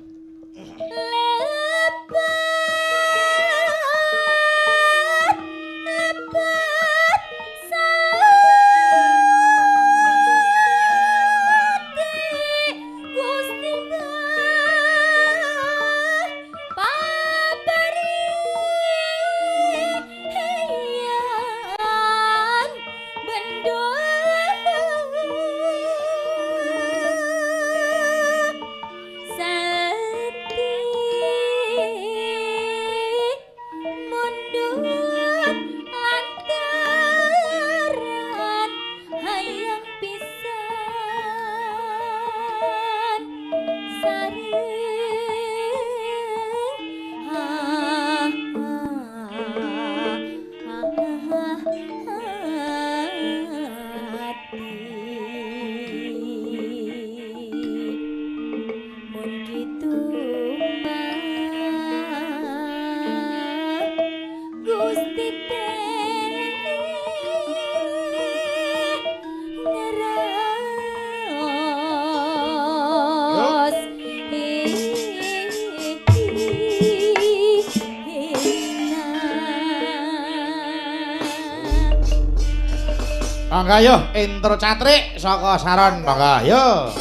Mangga yo intro catrik saka Saron mangga yo.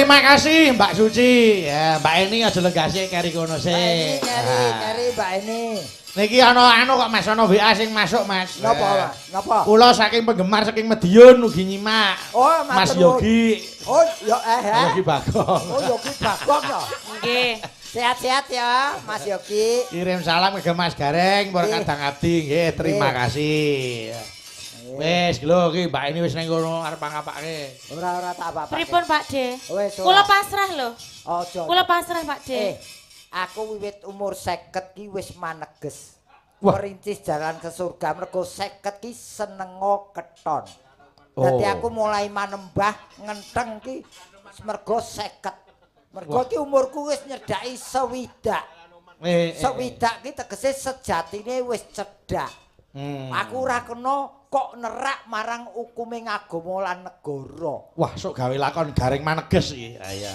terima kasih Mbak Suci. Ya, Mbak Eni aja legasi kari kono sih. Kari Mbak Eni. Niki ana kok Mas ana WA sing masuk Mas. Napa, Mas? Napa? Kula saking penggemar saking Madiun ugi nyimak. Oh, Mas matur nuwun. Yogi. Oh, yo Yogi Bagong. Oh, Yogi Bagong ya. Nggih. Sehat-sehat ya, Mas Yogi. Kirim salam ke Mas Gareng, para Nggih. kadang abdi. Nggih, terima Nggih. kasih. Wis lho iki Mbak ini wis ning kono arep ngapake. Ora tak apa-apa. Pripun Pak De? Wis. Kula pasrah lho. Aja. Kula pasrah Pak De. Aku wiwit umur 50 ki wis maneges. Wah. Merintis jalan ke surga mergo 50 ki senengo keton. Dadi Oh. aku mulai manembah ngenteng ki mergo 50. Mergo ki umurku wis nyedaki sewidak. Sewidak ki tegese sejatine wis cedhak. Aku ora kena kok nerak marang hukume ngagama lan negara. Wah, sok gawe lakon Gareng maneges iki. Ya.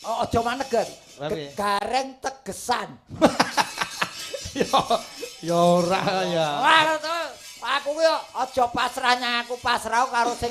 Aja maneges. Tapi- Gareng tegesan. Ya ora ya. Wah, aku ki aja pasrahnya aku pasrah karo sing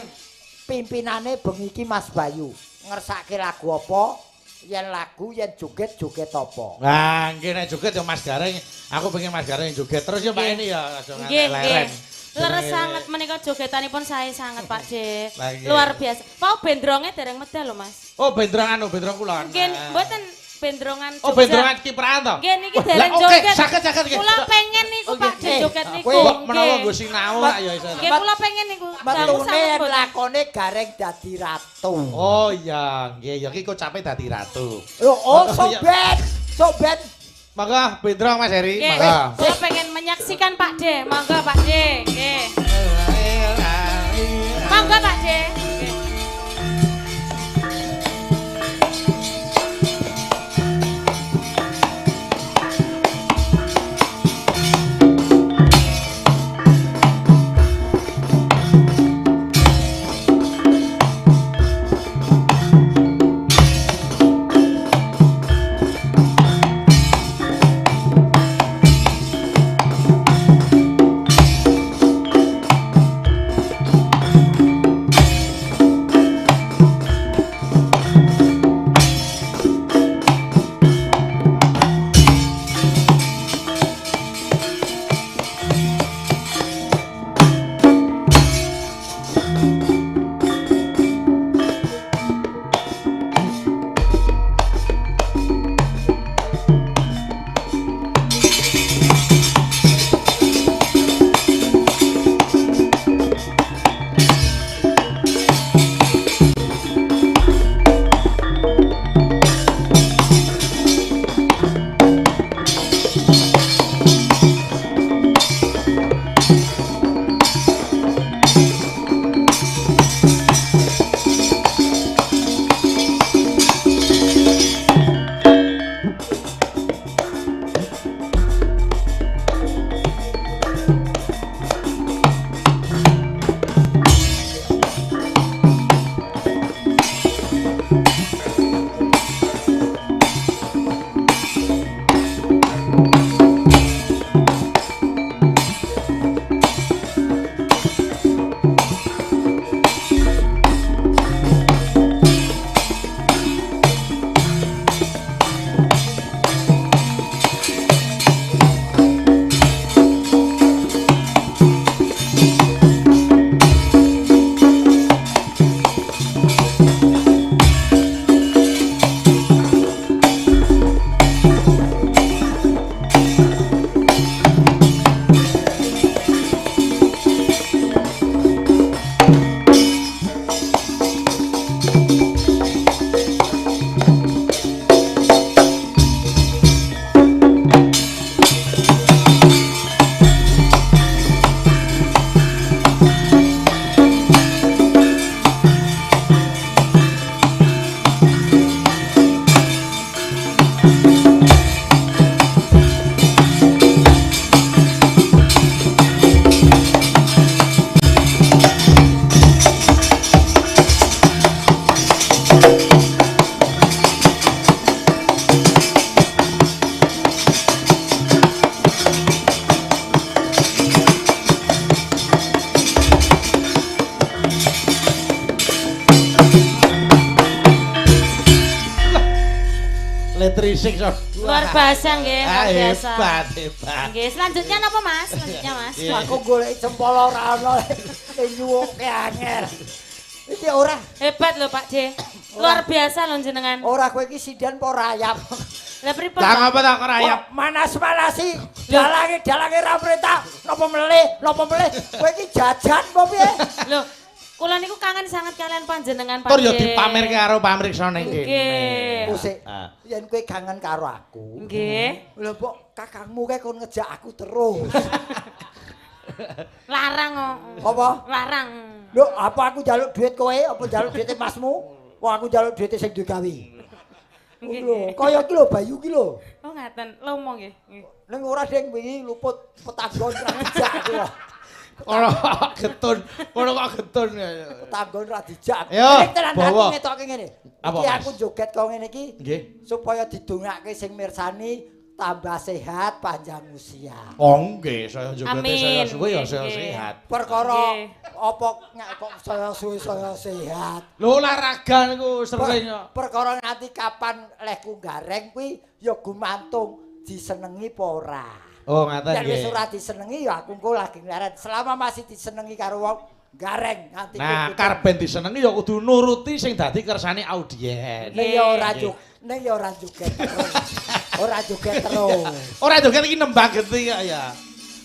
pimpinane bengi iki Mas Bayu. Ngersake lagu apa? Yen lagu yen joget-joget apa? Nah, nggih nek joget ya Mas Gareng. Aku pengen Mas Gareng joget terus ya Mbak ini ya aja ngantek Nggih, leren. nggih. Leres sangat menika jogetanipun sae sangat Pak De. Lah, nggih. Luar biasa. Pau bendronge dereng medal lho Mas. Oh, bendrongan kula. Nggih, mboten bendrongan Jogja. Oh, bendrongan kiprahan to? Nggih niki Wah, dereng lah, oke, joget. saged nggih. Kula pengen niku Oh, Pak nggih. De joget niku. Mbok menawa Nggih. nggo sinau lah ya iso. Nggih kula pengen niku. Dangu Metune sanget yen mboten. lakone Gareng dadi ratu. Oh iya, nggih ya iki kocape dadi ratu. Oh, Oh, iya. soben. Monggo bendrong Mas Heri, Nggih. monggo. Kula pengen menyaksikan Pak De. Monggo Pak De. Nggih. Monggo Pak De. Nggih. Letrisik so. Luar biasa nggih, luar biasa. Hebat, hebat. Nggih, selanjutnya napa Mas? Selanjutnya Mas. Aku golek jempol ora ono nyuwuke angel. Iki ora. Hebat lho Pak D. Luar biasa lho jenengan. Ora kowe iki sidan apa rayap. Lah pripun? Lah ngapa tak rayap? Manas-manasi dalange ra perintah. Napa melih? Kowe iki jajan apa piye? Lho, kula niku kangen sangat kalian panjenengan Pak D. Tur yo dipamerke karo pamriksa ning kene. Nggih. Sik. Yen kowe kangen karo aku. Nggih. Lha kok kakangmu kae kon ngejak aku terus. Larang kok. Apa? Larang. Lho, apa aku njaluk duit kowe apa njaluk duit masmu? Wah, aku njaluk duit sing duwe gawe. Lho, kaya iki lho Bayu iki lho. Oh ngaten, lomo nggih. Nggih. Ning ora ding wingi luput petanggon ra dijak aku lho. Ora getun, ngono kok getun. Petanggon ra dijak. Yo, Nek tenan aku bawa. ngetoke ngene. Apa, Iki Mas? aku joget kok ngene iki Nggih. supaya didongake sing mirsani tambah sehat panjang usia. Oh nggih, saya juga Amin. saya suwe ya saya Nggih. sehat. Perkara Nggih. apa kok saya suwe saya sehat. Lho olahraga niku sering ya. Perkara nganti kapan lehku gareng kuwi ya gumantung disenengi apa ora. Oh ngaten Yen wis nggih. ora disenengi ya aku engko lagi ngleret. Selama masih disenengi karo wong gareng nganti Nah, kuwi. karben disenengi ya kudu nuruti sing dadi kersane audiens. Nek ya ora Nggih. juk, nek ya ora joget terus. Ora joget terus. Ora joget iki nembang geti kok ya.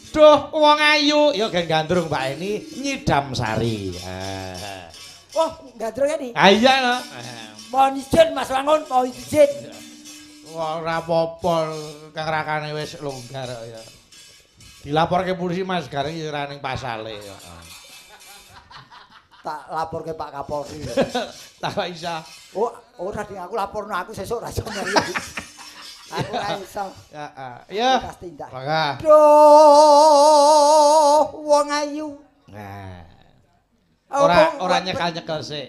Duh, wong ayu ya gen gandrung Pak Eni nyidam sari. Wah, gandrung ini. Ah iya lho. Mohon izin Mas Wangun, mohon izin. Wah, ora apa-apa Kang Rakane wis longgar kok ya. Dilaporke polisi Mas Gareng ya ora ning pasale ya. Tak laporke Pak Kapolri. Tak kok isa. Oh, ora ding aku laporno aku sesuk ra iso melu. Aku ra iso. Ya, ya. Kas tindak. Maka. Duh, wong ayu. Nah. Apa- Ora nyekel-nyekel sik.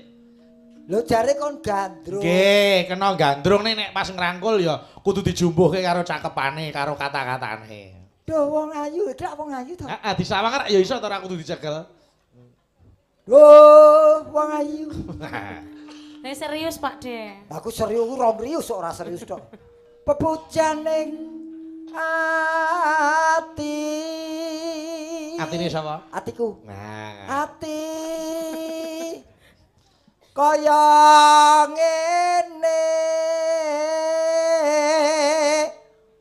Lho jare kon gandrung. Nggih, kena gandrung nek pas ngrangkul ya kudu dijumbuhke karo cakepane, karo kata-katane. Duh, wong ayu, dak wong ayu to. Heeh, disawang kan ya iso to ora kudu dicekel. Duh, wong ayu. Nek serius Pak D. Aku serius ora rius ora serius tok. Pepujaning ati. Atine sapa? Atiku. Nah. Ati kaya ngene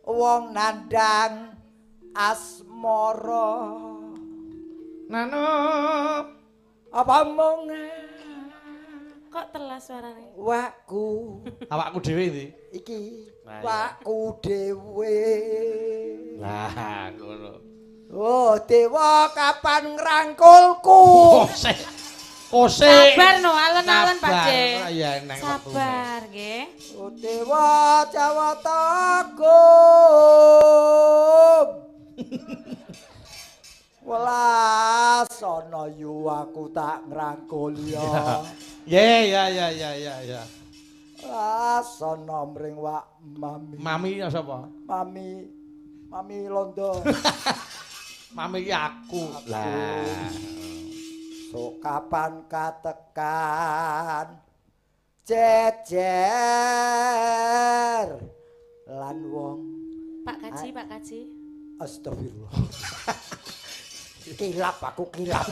wong nandang asmara Nano. apa mung Kok telas suarane? wakku Awakku dhewe iki. iki Nah, iya. wakku dhewe Lah, ngono. oh dewa kapan ngrangkulku Kose. Kose. Sabar no, alon-alon Pak D. Iya, nang Sabar nggih. oh dewa Jawa Tengah welas ana yu aku tak ngrangkul ya Ya. welas ana mring wak mami Mami ya sapa? mami londo Mami iki aku. Lah. so kapan katekan jejer lan wong Pak Kaji. astagfirullah kilap aku kilap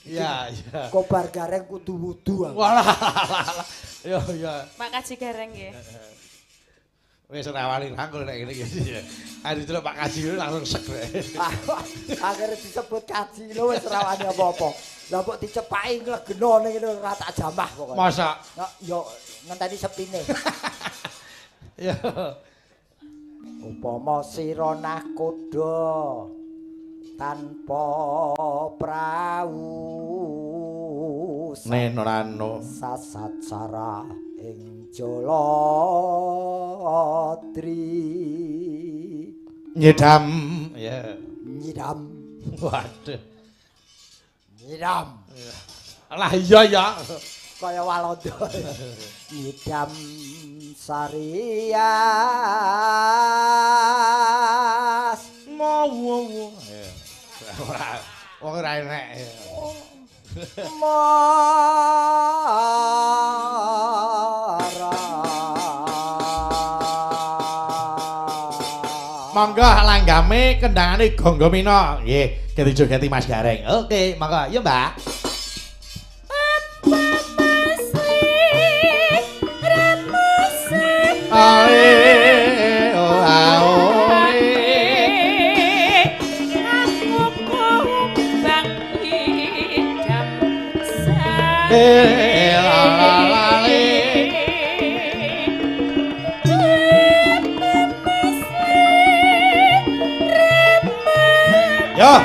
Iya. kobar gareng kudu wudu aku. Walah. Ya. Pak Kaji gareng nggih. Wis ora wani rangkul nek ngene iki. Ari delok Pak Kaji langsung sek rek. Akhirnya disebut kaji lho wis ora wani apa-apa. Lah kok dicepaki nglegeno ning ngene ora tak jamah pokoke. Masa Yo ngenteni sepine. ya. Upama sira nakoda tanpa prau Nenorano. sasat sara ing Jaladri Nyedam. Ya. nyidam Waduh. nyidam Lah iya ya. kaya Walanda nyidam Sarias Mau. Ora wong ora enek. Monggo langgame kendangane Gonggomina. Nggih, ganti jogeti Mas Gareng. Oke, monggo. Ya, Mbak. Yo.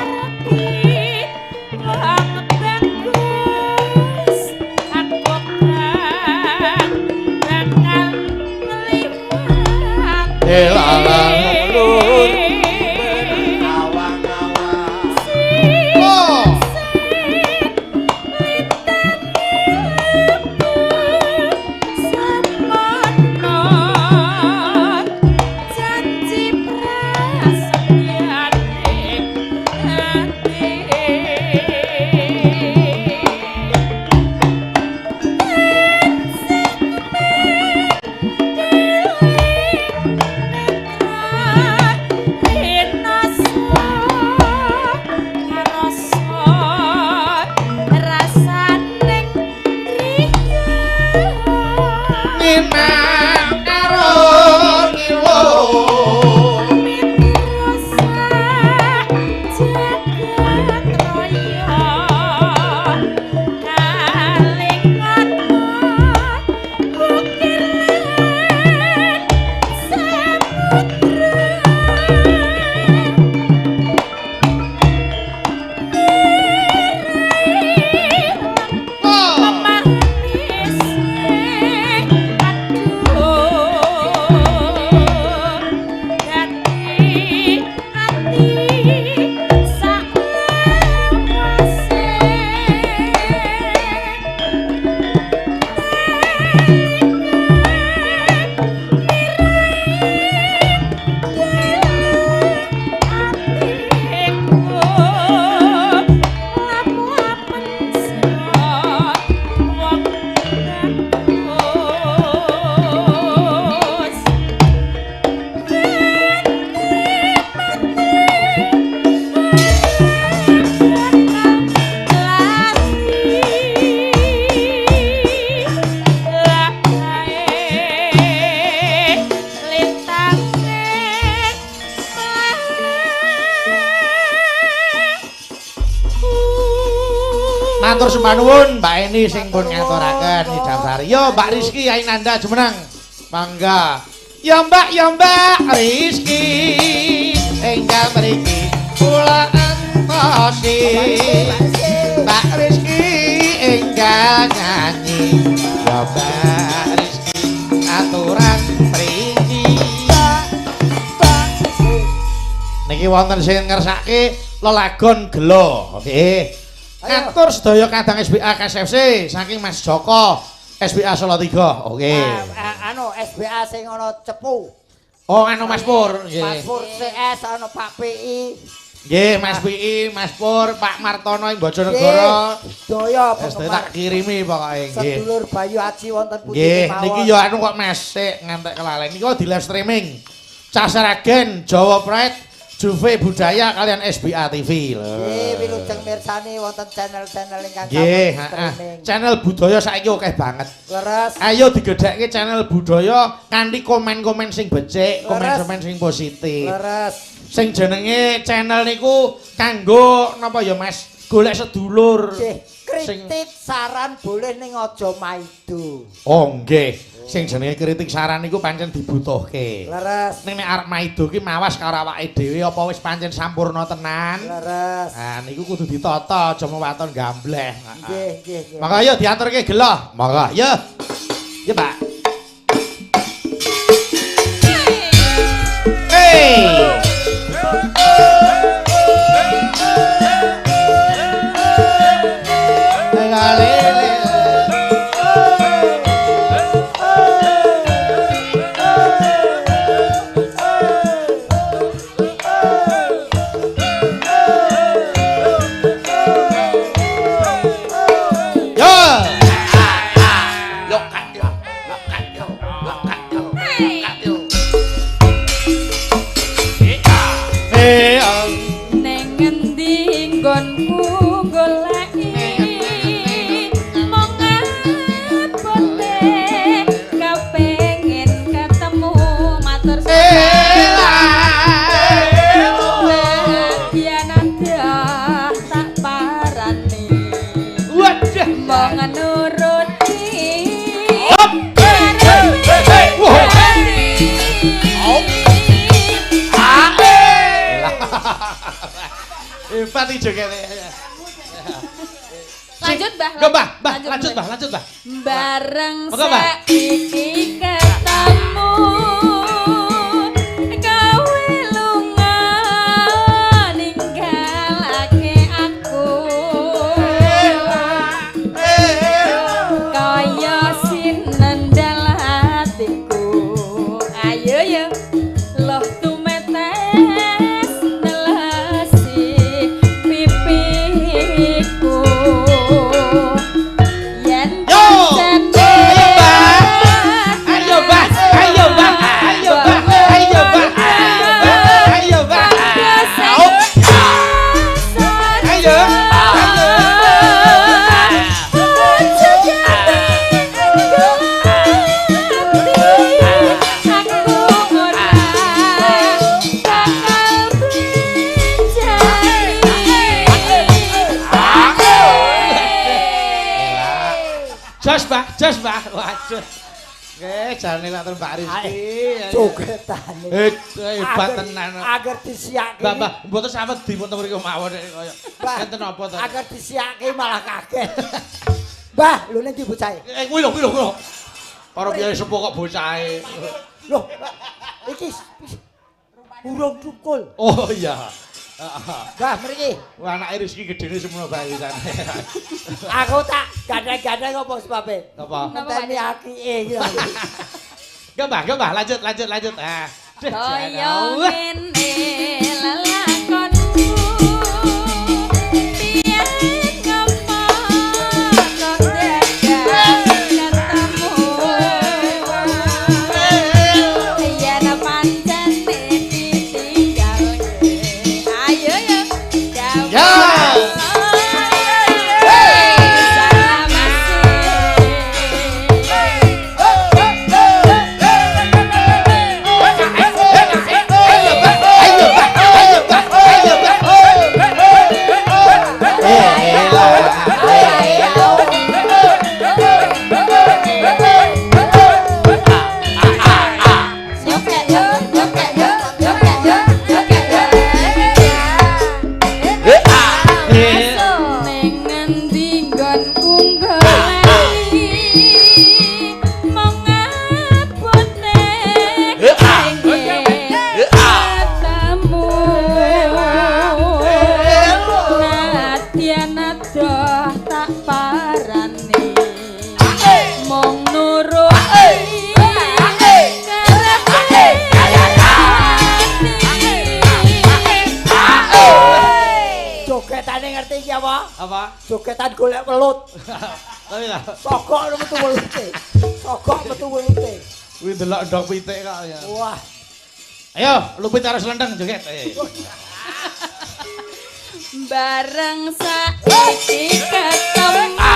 Matur sembah nuwun Mbak Eni sing pun ngaturaken Idam-sari. Yo Mbak Rizky Ainanda jumeneng. Mangga. Ya Mbak Rizky enggal mriki kula entosi. Mbak Rizky enggal nyanyi. Ya Mbak Rizky aturan mriki. Niki wonten sing ngersake lelagon gelo. Nggih. Ngatur sedaya kadang SBA KSFC saking Mas Joko SBA Solo 3. Oke. Anu SBA sing ana Cepu. Oh, anu Mas Pur. Nggih. Mas Pur CS ana Pak PI. Nggih, Mas PI, Mas Pur, Pak Martono ing Bojonegoro. Sedaya wis tak kirimi pokoke nggih. Sedulur Bayu Aji wonten pundi Nggih, niki ya anu kok Mas, sik ngantek kelalen. Niki di live streaming. Casaragen Jawa Pride Juve Budaya kalian SBA TV lho. Nggih, wilujeng mirsani wonten channel-channel ingkang nggih, channel budaya saiki akeh banget. Leres. Ayo digedhekke channel budaya kanthi komen-komen sing becik, komen-komen sing positif. Leres. Sing jenenge channel niku kanggo napa ya Mas? Golek sedulur. Nggih, kritik saran boleh ning aja maido. Oh, nggih. Sing jenenge kritik saran niku pancen dibutuhke. Leres. Ning nek arep maido ki mawas karo awake dhewe apa wis pancen sampurna tenan. Leres. Nah, niku kudu ditata aja mewaton gambleh. Nggih, nggih. Maka ayo diaturke gelo. Maka ya. Ya, Pak. Hey. Pati jogete. Lanjut, Mbah. Go, Mbah. Lanjut, mulai. Mbah. Bareng Monggo, Mbah. saiki ketemu gawe lunga ninggalake aku kaya sinendal hatiku ayo ya loh tumetes nelasi pipiku yen pancen Ayo, Mbah. Jos, Mbah. Waduh. Jane lak Mbak Rizki. Jogetane. Hebat tenan. Agar disiake. Mbah, mboten sawet dipun mriki mawon kaya. Enten apa to? Agar disiake malah kaget. Mbah, lho ning ndi bocahe? Kuwi lho. Para piye sepuh kok bocahe. Loh, iki urung cukul. Oh iya. Mbah, mriki. Wah, anake Rizki gedene semono bae wisane. Aku tak gandeng-gandeng apa sebabe? Apa? Ngenteni akike iki. Mbah, lanjut. Ah. Kaya ngene lelakonku biyen ngapa kok dadak ketemu yen pancen ditinggalke ayo ya Ya. Apa? Jogetan golek welut. Tapi lah. Sogok metu welute. Kuwi delok ndok pitik kok ya. Wah. Ayo, lupit karo slendeng joget. Bareng saiki ketemu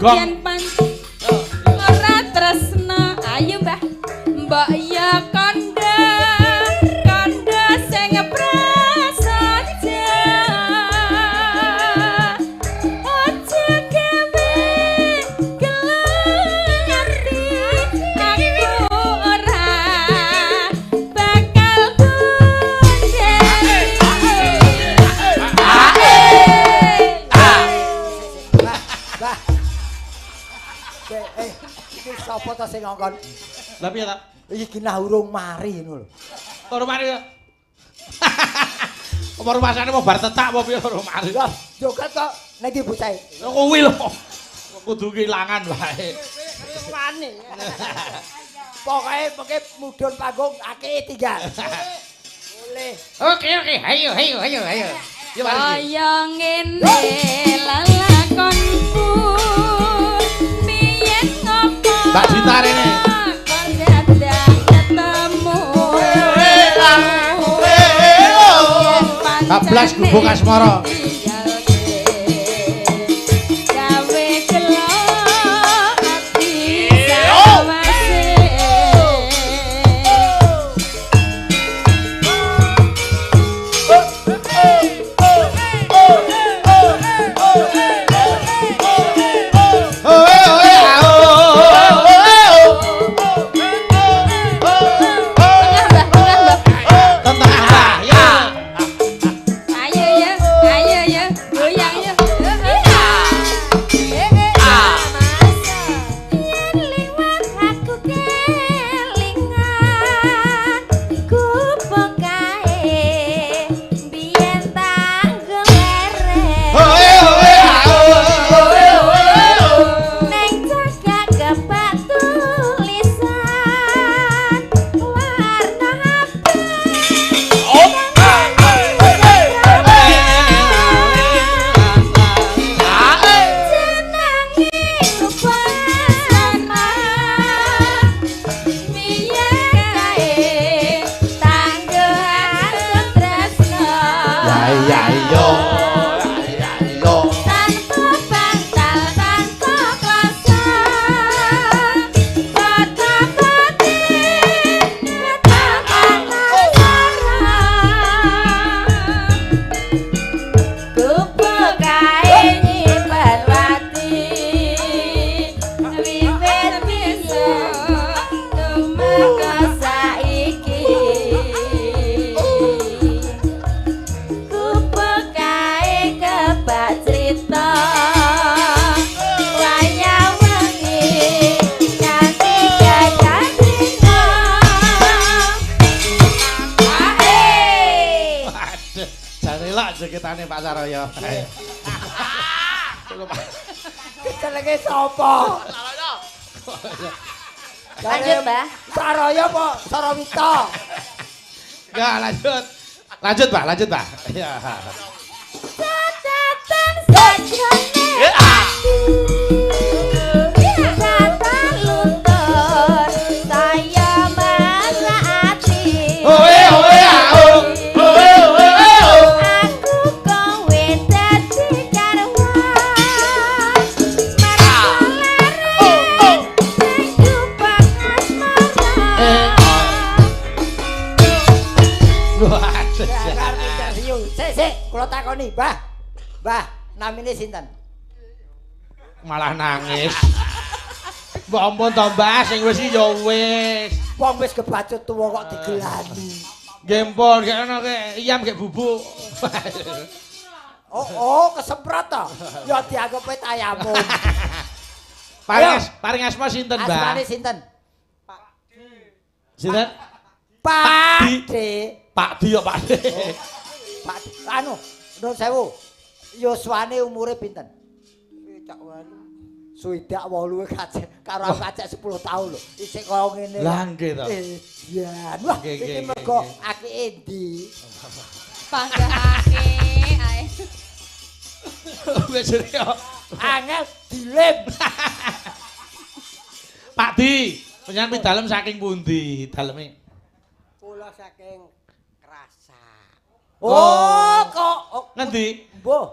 yen pancen ora tresna ayo Mbah mbok ya kandha sing prasaja aja gawe gelang ati aku ora bakal Iki sapa ta sing ngongkon? Lah piye ta? Iki kinah urung mari ngono lho. Ora mari ya. Apa rumasane mau bar tetak apa piye ora mari. Lah, joget kok nek ndi bocahe? Kuwi lho. Kudu kehilangan wae. Wani. Pokoke mudhun panggung akeh tinggal. Boleh. Oke. Ayo. Yo mari. Kaya ngene lelakonku biyen ngopo Mbak Dita rene. kok dadak ketemu Bablas gubuk asmara. gawe gelok ati iya iya iya iya tanpa bantal tanpa kuasa kata batin kata suara ku pegae nyimpen wati wiwit bisa tumeka saiki ku pegae kebak cerita wayang wengi nganti jajan dina ae waduh jane lak jeketane Pak Saraya Jenenge sapa? lanjut Mbah Saraya apa Sarawita? enggak lanjut Pak ya Catatan sajane catatan luntur saya merhati oe oe oh oe oe oh aku kowe dadi karwan marang sing jupak asmara waduh Ngerti interview. Sik, kula takoni, Mbah. Mbah, namine sinten? malah nangis mbok ampun to Mbah sing wis iki ya wis Wong wis kebacut tuwa kok digelani. gempol gak ono ke iyam gak bubuk Oh, kesemprot to. Ya dianggepe tayamum. paring asma sinten Mbah Asmane sinten? sinten Pak Di. D. Pak Di ya Pak Di Pak D. Anu, nuwun sewu. Yuswane umure pinten? Cak 8. Swidak 8 kacek karo aku kacek 10 tahun lho. Isih kaya ngene. Lah nggih to. Iya. Wah, Nggih, iki nggih, mergo nggih. akeh endi. panggahake ae wis yo Angel dilem. Pak Di penyan pidalem saking pundi daleme Kula saking Oh, kok ngendi Mbah.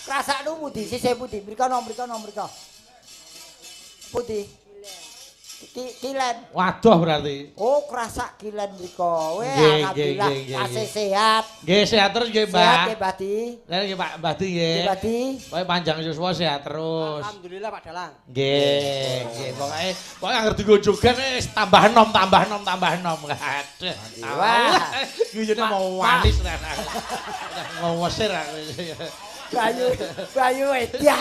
Krasaknu pundi? Sisih pundi? Mriko. Pundi? Kilen. waduh berarti Oh, krasak kilen mriko. Weh, Nggih, alhamdulillah nggih, nggih, kasih nggih. sehat. nggih sehat terus nggih Sehat Mbah nggih, Badi. lha nggih Pak Mbah Di Nggih, nggih Badi. pokoke panjang yuswa sehat terus Alhamdulillah Pak Dalang. nggih nggih pokoke ngerti gojogan wis tambah nom waduh Wah. guyone mau wanis mau mesir aku Bayu edan.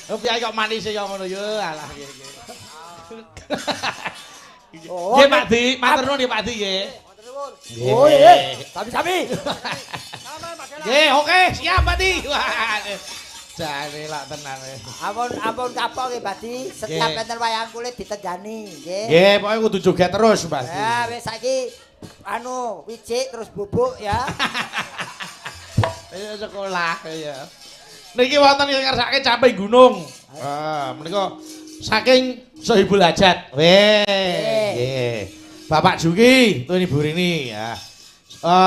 oh piye kok manis ya ngono yo alah nggih Oh, nggih Pak Di matur nuwun nggih Pak Di nggih Oh, iya. Sami-sami. nggih oke siap Pak Di wah jane lak tenan Ampun kapok nggih, Badi. Setiap Nggih. enten wayang kulit ditegani, nggih. nggih pokoke kudu joget terus Pak Di Ya, wis saiki anu wijik terus bubuk ya. Ayo sekolah ya. Niki wonten yang ngersake capek gunung. Menika saking Sohibul Hajat. Nggih. Bapak Juki, tuh Ibu Rini ya.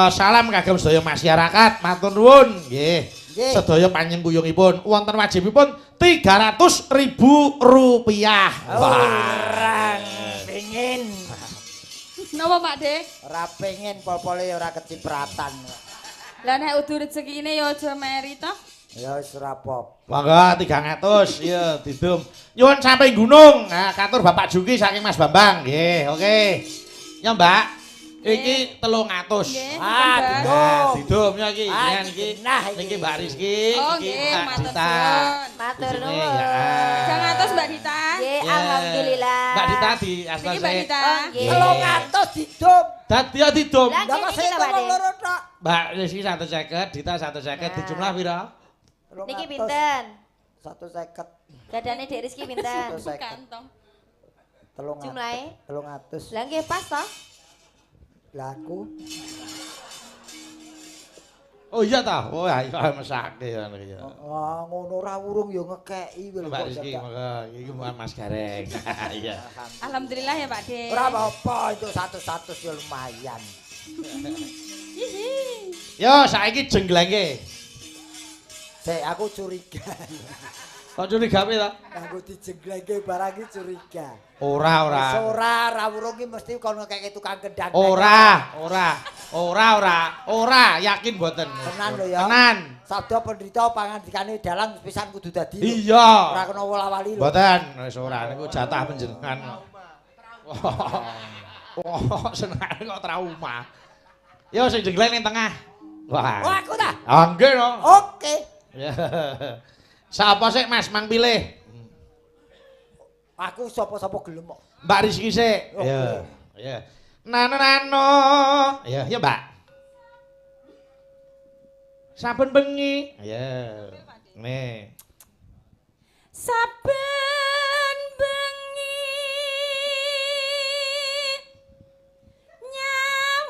Salam kagem sedaya masyarakat, matur nuwun nggih. Nggih. Sedaya panjenenganipun wonten wajibipun Rp300.000. Orang pengen. napa Pak De Ora pengen pol-pole ora kecipratan. lah nek udu rezekine ya aja meri to Ya wis ora apa. Monggo 300 ya didum. Nyuwun sampai gunung. Nah, katur Bapak Juki saking Mas Bambang nggih. Oke. Ya, Mbak. Iki 300. nggih Ah, Mbak. didum. Didum ya iki. Ah, Ya niki. nah, iki. Niki Mbak Rizki, Oh iki nggih, Mbak matur Dita. suwun. Matur Di sini, nuwun. ya. 200 Mbak Dita. Nggih, Ya. alhamdulillah. Mbak Dita di Niki atas. Mbak Dita. Oh, nggih. 300 didum. Dadi ya didum. Lah, Lah nggih, masih niki lho, Pak ngomong De. loro tok. Mbak Rizki 150, Dita 150 di jumlah pira? Niki pinten? 150. Dadane Dek Rizki pinten? 150. Kantong. 300. Jumlahe? 300. Lah nggih pas to? Lah aku Oh iya ta. Oh ayo mesake ngono ya. ngono ora urung ya ngekeki lho Mbak kok Rizki, jaga. monggo iki bukan Mas Gareng. Iya. Alhamdulillah ya Pak De. Ora apa-apa itu 100 ya lumayan. Hihi. Yo saiki jenglenge. Sik aku curiga. Kok curiga piye ta? Kanggo dijenglenge barang iki curiga. Ora. Ora wurung iki mesti kon ngekeki tukang gendang. Ora, yakin mboten. Tenan lho ya. Tenan. Sabda pendhita pangandikane dalang pisan kudu dadi. Iya. Ora kena wola-wali lho. Mboten, wis ora niku jatah panjenengan. Wah, senengane kok trauma. Yo sing jengleng ning tengah. Wah. Oh aku ta? Ah nggih no. Oke. Ya. Sapa sik Mas mang pilih? Aku sapa-sapa gelem kok. Mbak Rizky sik. Oke. Ya. Nano. Ya, Mbak. Saben bengi. Ya. Nih. Saben bengi nyawang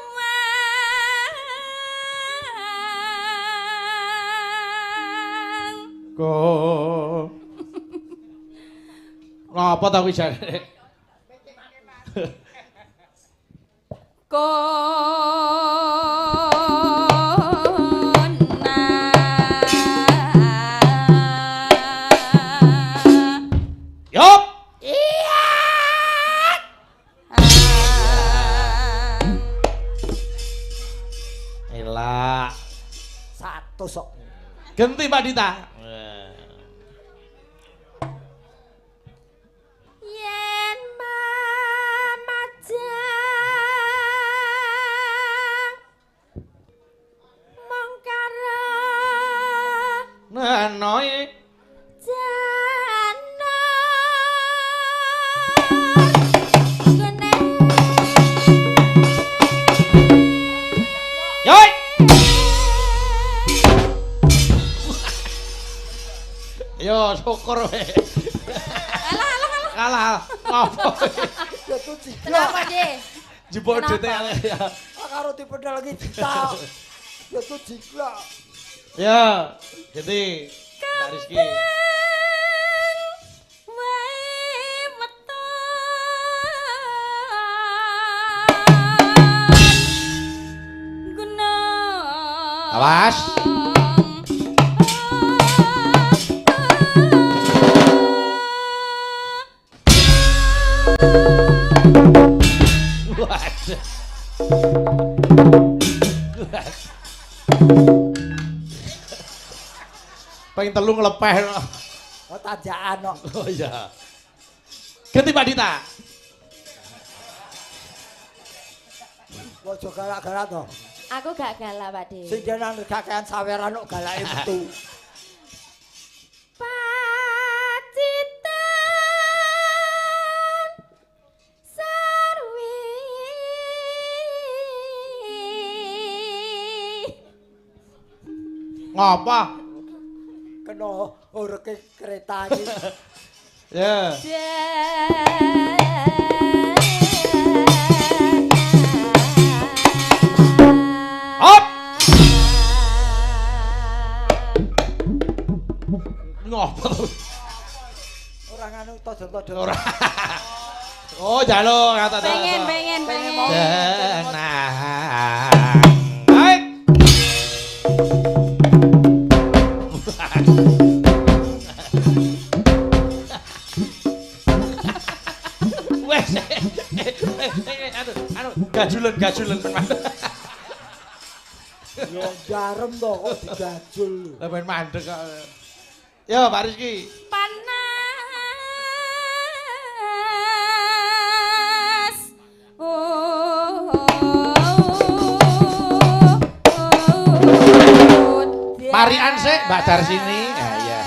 Kok. Ngapa ta kuwi jane? Yup. Iya. Elak. 100 kok. Genti Pak Dita. Yen mamajang mongkara Nanoe. jana gene Yoi. Yo syukur we. Kalah. Ngopo? Ya tuh jiga. kenapa deh Jebol Kenapa? dite ya. Karo dipedal lagi kita. Ya tuh jiga. Ya, jadi Mbak Rizky. wae metu gunung Awas. Waduh. Pengen telu ngelepeh. Oh tanjakan kok. Oh iya. Ganti Pak Dita. Ojo galak-galak to. Aku gak galak, Pak De. Sing jenengan kakean saweran kok galake metu. pacitan sarwi Ngapa? Kena ureke kereta iki. Ya. Hop. Ngapa tuh? Ora nganu tojo-tojo. Ora. Oh, jaluk kata pengen Tenang. Baik. Wes. Gajulen. Yo jarem to kok digajul. Lah ben mandek kok. Yo, Pak Rizky. panas Marian sik Mbak Darsini. Ya iya.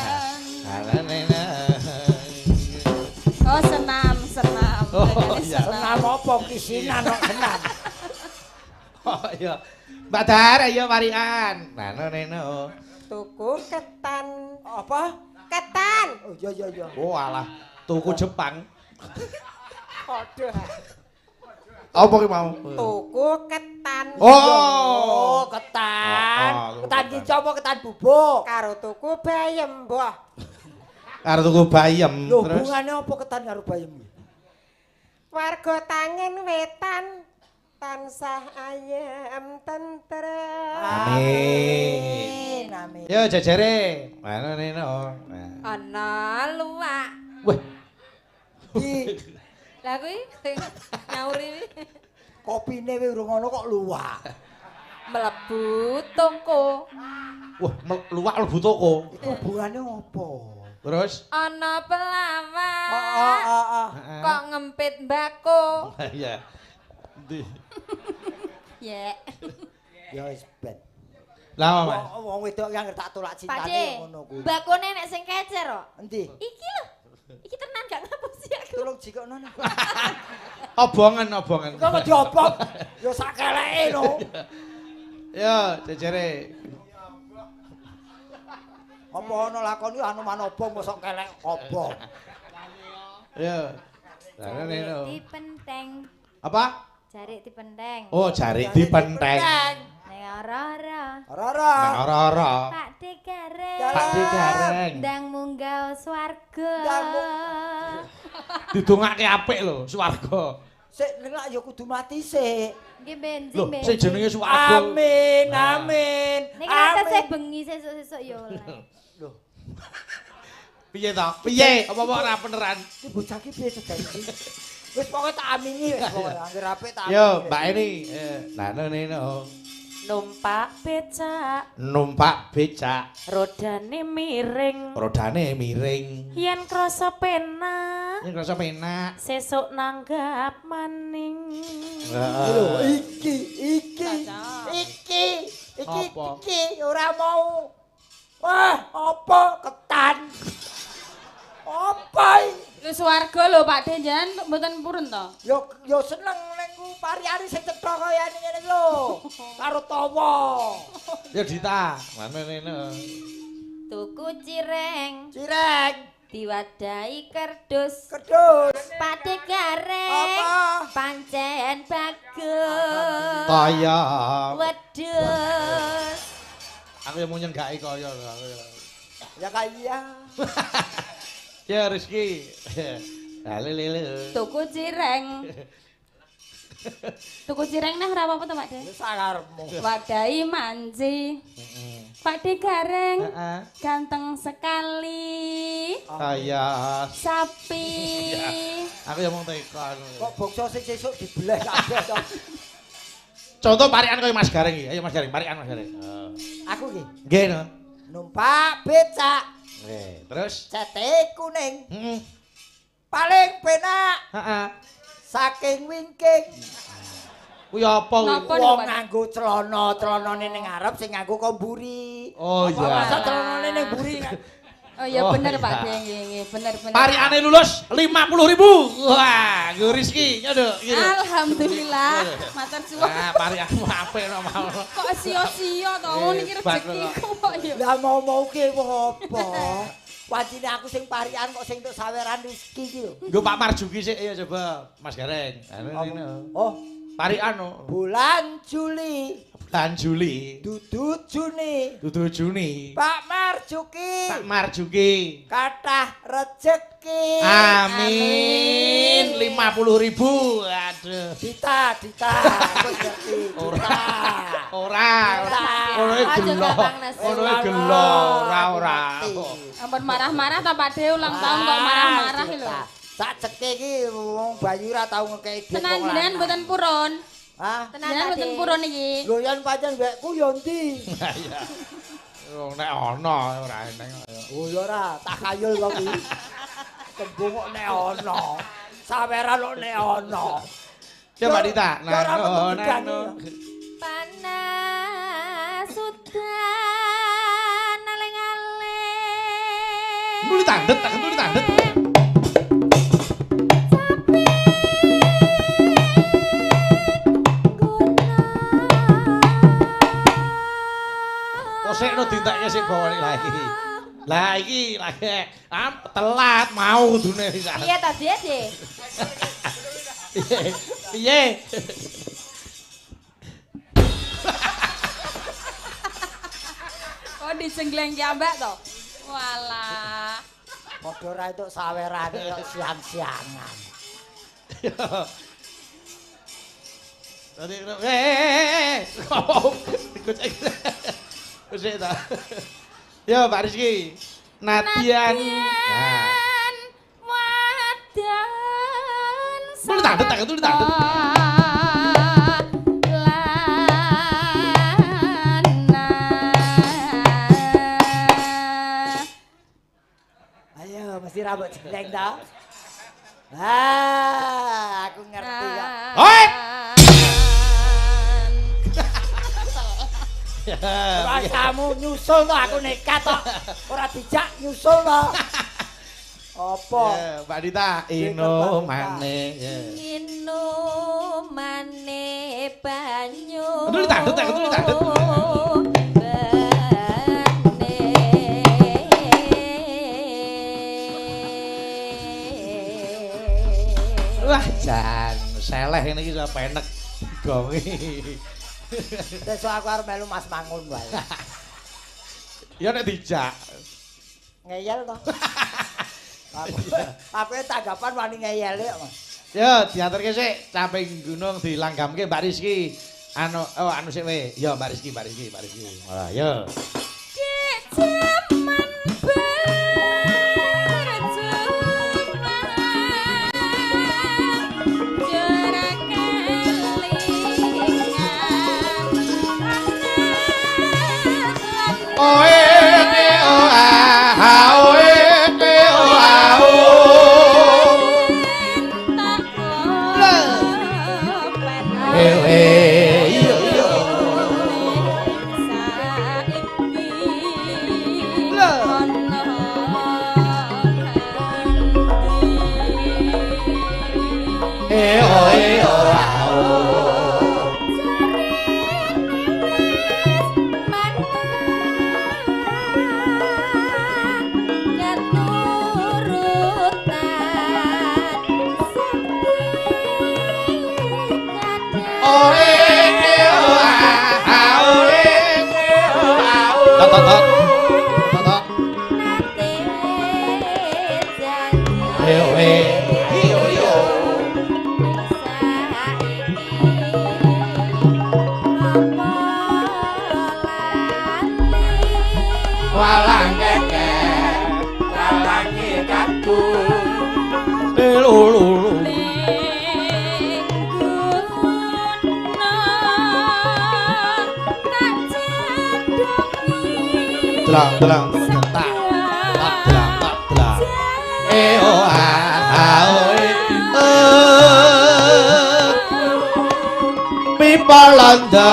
oh senam Oh, Tegane iya. Senam apa kisinan kok senam. Oh iya. Mbak Dar, ayo Marian. Neno. Tuku ketan apa? Ketan. Oh iya. Oh alah, tuku Jepang. Padha. Apa ki mau? Tuku ketan. Oh, ketan. Oh, Ketan ki apa ketan bubuk? Karo tuku bayem, Mbah. karo tuku bayem. Lho Terus hubungane apa ketan karo bayem? Warga Tangen Wetan tansah ayem tentrem. Amin. Amin. Yo jejere. Mana Nino. Ana luwak. Wah, Di Lah kuwi sing nyauri kuwi kopine wis urung ngono kok luwak. mlebu toko. wah luwak mlebu toko. Iku hubungane apa? Terus? Ana pelawak. Heeh. Kok ngempit mbako. Iya. Ndi? Ya. Ya wis ben. Lah Mas. Wong wedok yang tak tolak Pakde, cintane ngono kuwi. bakone nek sing kecer kok. Endi? Iki lho. Iki tenan gak ngapus sih aku. Tolong jikokno. Obongan. Kok kok diobong? Ya sak keleke lho. Yo jejere. Apa ana lakon iki anu manobong mosok kelek obong. Yo. Lah Nino. Dipenteng. Apa? Jarik dipenteng. Oh, jarik dipenteng. Ning ora-ora. Ora-ora. Nang ora-ora. Pak Degareng. Pak Degareng. Ndang munggah swarga. Ndang Didongake apik lho, swarga. Sik ning lak ya kudu mati sik. Nggih bensin Lho, bensin. sing jenenge swarga. Amin, amin. Nek rata Amin. saya bengi sesuk-sesuk ya oleh. Lho, Piye to? Piye? Apa ora beneran? iki bocah iki piye sedaya iki? Wis pokoke tak amingi wis pokoke anggere apik tak amingi. Yo, Mbak ini. Nah, Nino. Numpak becak, Numpak becak, rodane miring. rodane miring. Yen krasa penak, Ini kerasa penak. sesuk nanggap maning. Lho, iki Apa? ora mau. Wah, apa ketan? Apa iki? Wis warga lho Pak De jan mboten purun to. Yo seneng ning ku pariane sing cetha kaya ngene iki lho. Karo tawa. Ya Dita, mana Nino? Tuku cireng, Cireng, diwadahi kerdus. kedus. Pak Degareng. Apa? Pancen bagus. Kaya. Wedhus. Aku yang mau nyenggaki kaya. Ya kaya. Ya Rizky. Lele. Tuku cireng. Tuku cireng nah ora apa-apa to Pak De. Wis sakarepmu. Wadahi manci. Pak Degareng Heeh. ganteng sekali. Kaya. Sapi. Aku yang mau tekan. Kok bangsa sing sesuk dibelah kabeh to. Contoh parikan kaya Mas Gareng iki. Ayo Mas Gareng, parikan Mas Gareng. Aku ki Nggih no. numpak becak, Nggih, terus. cete kuning. Heeh. Paling penak Heeh. saking wingking. Kuwi apa kuwi? Napa? Wong nganggo celana-celanane ning ngarep sing nganggo komburi. Oh Apa iya. masa celanane ning mburi kan? Oh iya Oh, bener iya. Pak De nggih bener. Parikane lulus 50.000. Wah, nggo Rizky nyodok gitu. Alhamdulillah. Matur suwun. Nah, parikanmu apik no mau. Kok sia-sia to ngono iki Hebat, rezekiku kok ya. Lah mau ki apa? Wajine aku sing parikan kok sing entuk saweran rezeki ki lho. Nggo Pak Marjuki sik ya coba Mas Gareng. Anu. Oh, Parikan no. bulan Juli, Bulan Juli. dudu Juni. Dudu Juni. Pak Marjuki. Pak Marjuki. Kathah rejeki. Amin. 50.000. Aduh. Dita, wis ngerti. Ora. Ora. Ora. Ono Aja gelo. gampang Nas. Ono gelo. Ora. Ampun marah-marah ta Pak De ulang tahun kok marah-marah iki lho. Sak ceke iki wong Bayu ora tau ngekeki dhuwit Tenan wong jenengan lanang. mboten purun. Hah? Tenan Jenengan Pak mboten De. purun iki. Lho yen pancen mbekku ya ndi? Iya. Oh, nek ono ora eneng. Oh ya ora, tak kayul kok iki. Tembung kok nek ono. Saweran kok nek ono. Coba Dita. Ya ora metu Nano, bidani. nano. Panas sudan aleng-aleng. Tuli tandet, tak tuli tandet. Kosekno ditekke sing bawane lagi. Lah iki lagi telat mau kudune pisan. Iya ta Dede? Piye? Kok disengleng kiambak to? Walah. Padha ora entuk sawerane kok siang-siangan. Wis ta. Yo Mbak Rizky. Nadian. Nah. Wadan Tuli tandut, tuli tandut. Ayo, mesti rambut jelek dah. Aku ngerti kok. Hoi! Kamu nyusul to aku nekat tok. Ora dijak nyusul to. Apa? Mbak Dita, ino maneh. Inu mane banyu. Tuli tandut, tuli tandut. Wah, jan seleh ini iso penek gongi. Besok aku arep melu Mas Mangun wae. Ya nek dijak. Ngeyel to. Aku tanggapan wani ngeyel kok, Mas. Ya, diaturke sik samping gunung dilanggamke Mbak Rizky. Anu sik we. Ya Mbak Rizky. Ora, ya. Jaman Telang tak Mipalanda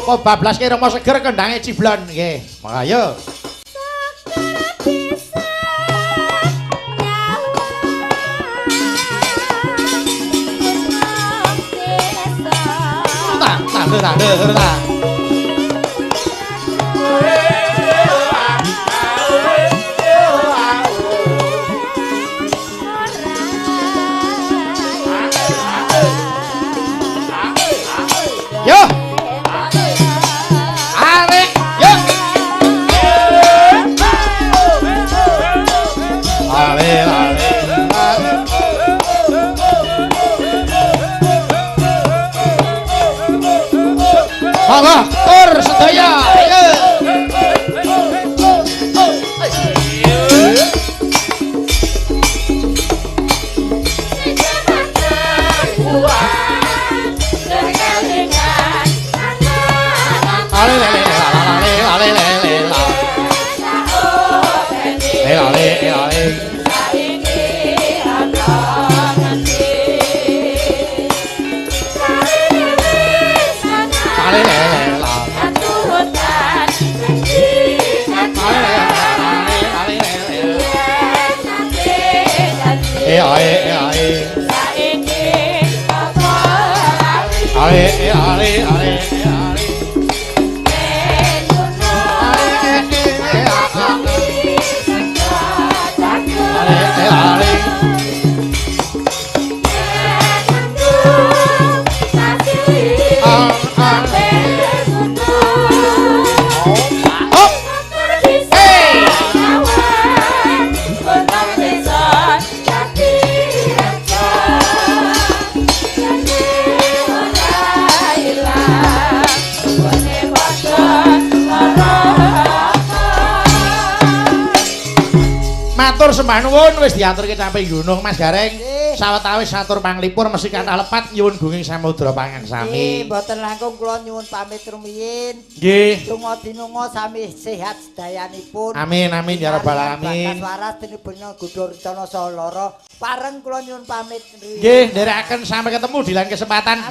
kok bablas ke Romo Seger kendange ciblon nggih. Ayo. Tak. Yo. Monggo, tur sedaya. Ayo. Matur sembah nuwun wis diaturke sampe gunung Mas Gareng. Nggih. Sawetawis satur panglipur mesti kathah lepat nyuwun gunging samudra pangangsami. Nggih, mboten langkung kula nyuwun pamit rumiyin. Nggih. Donga dinunga sami sehat sedayanipun. Amin amin ya rabbal alamin. Bakas waras tinibena Gudha Rencana saha lara. Pareng kula nyuwun pamit. Nggih, nderekaken sampai ketemu di lain kesempatan.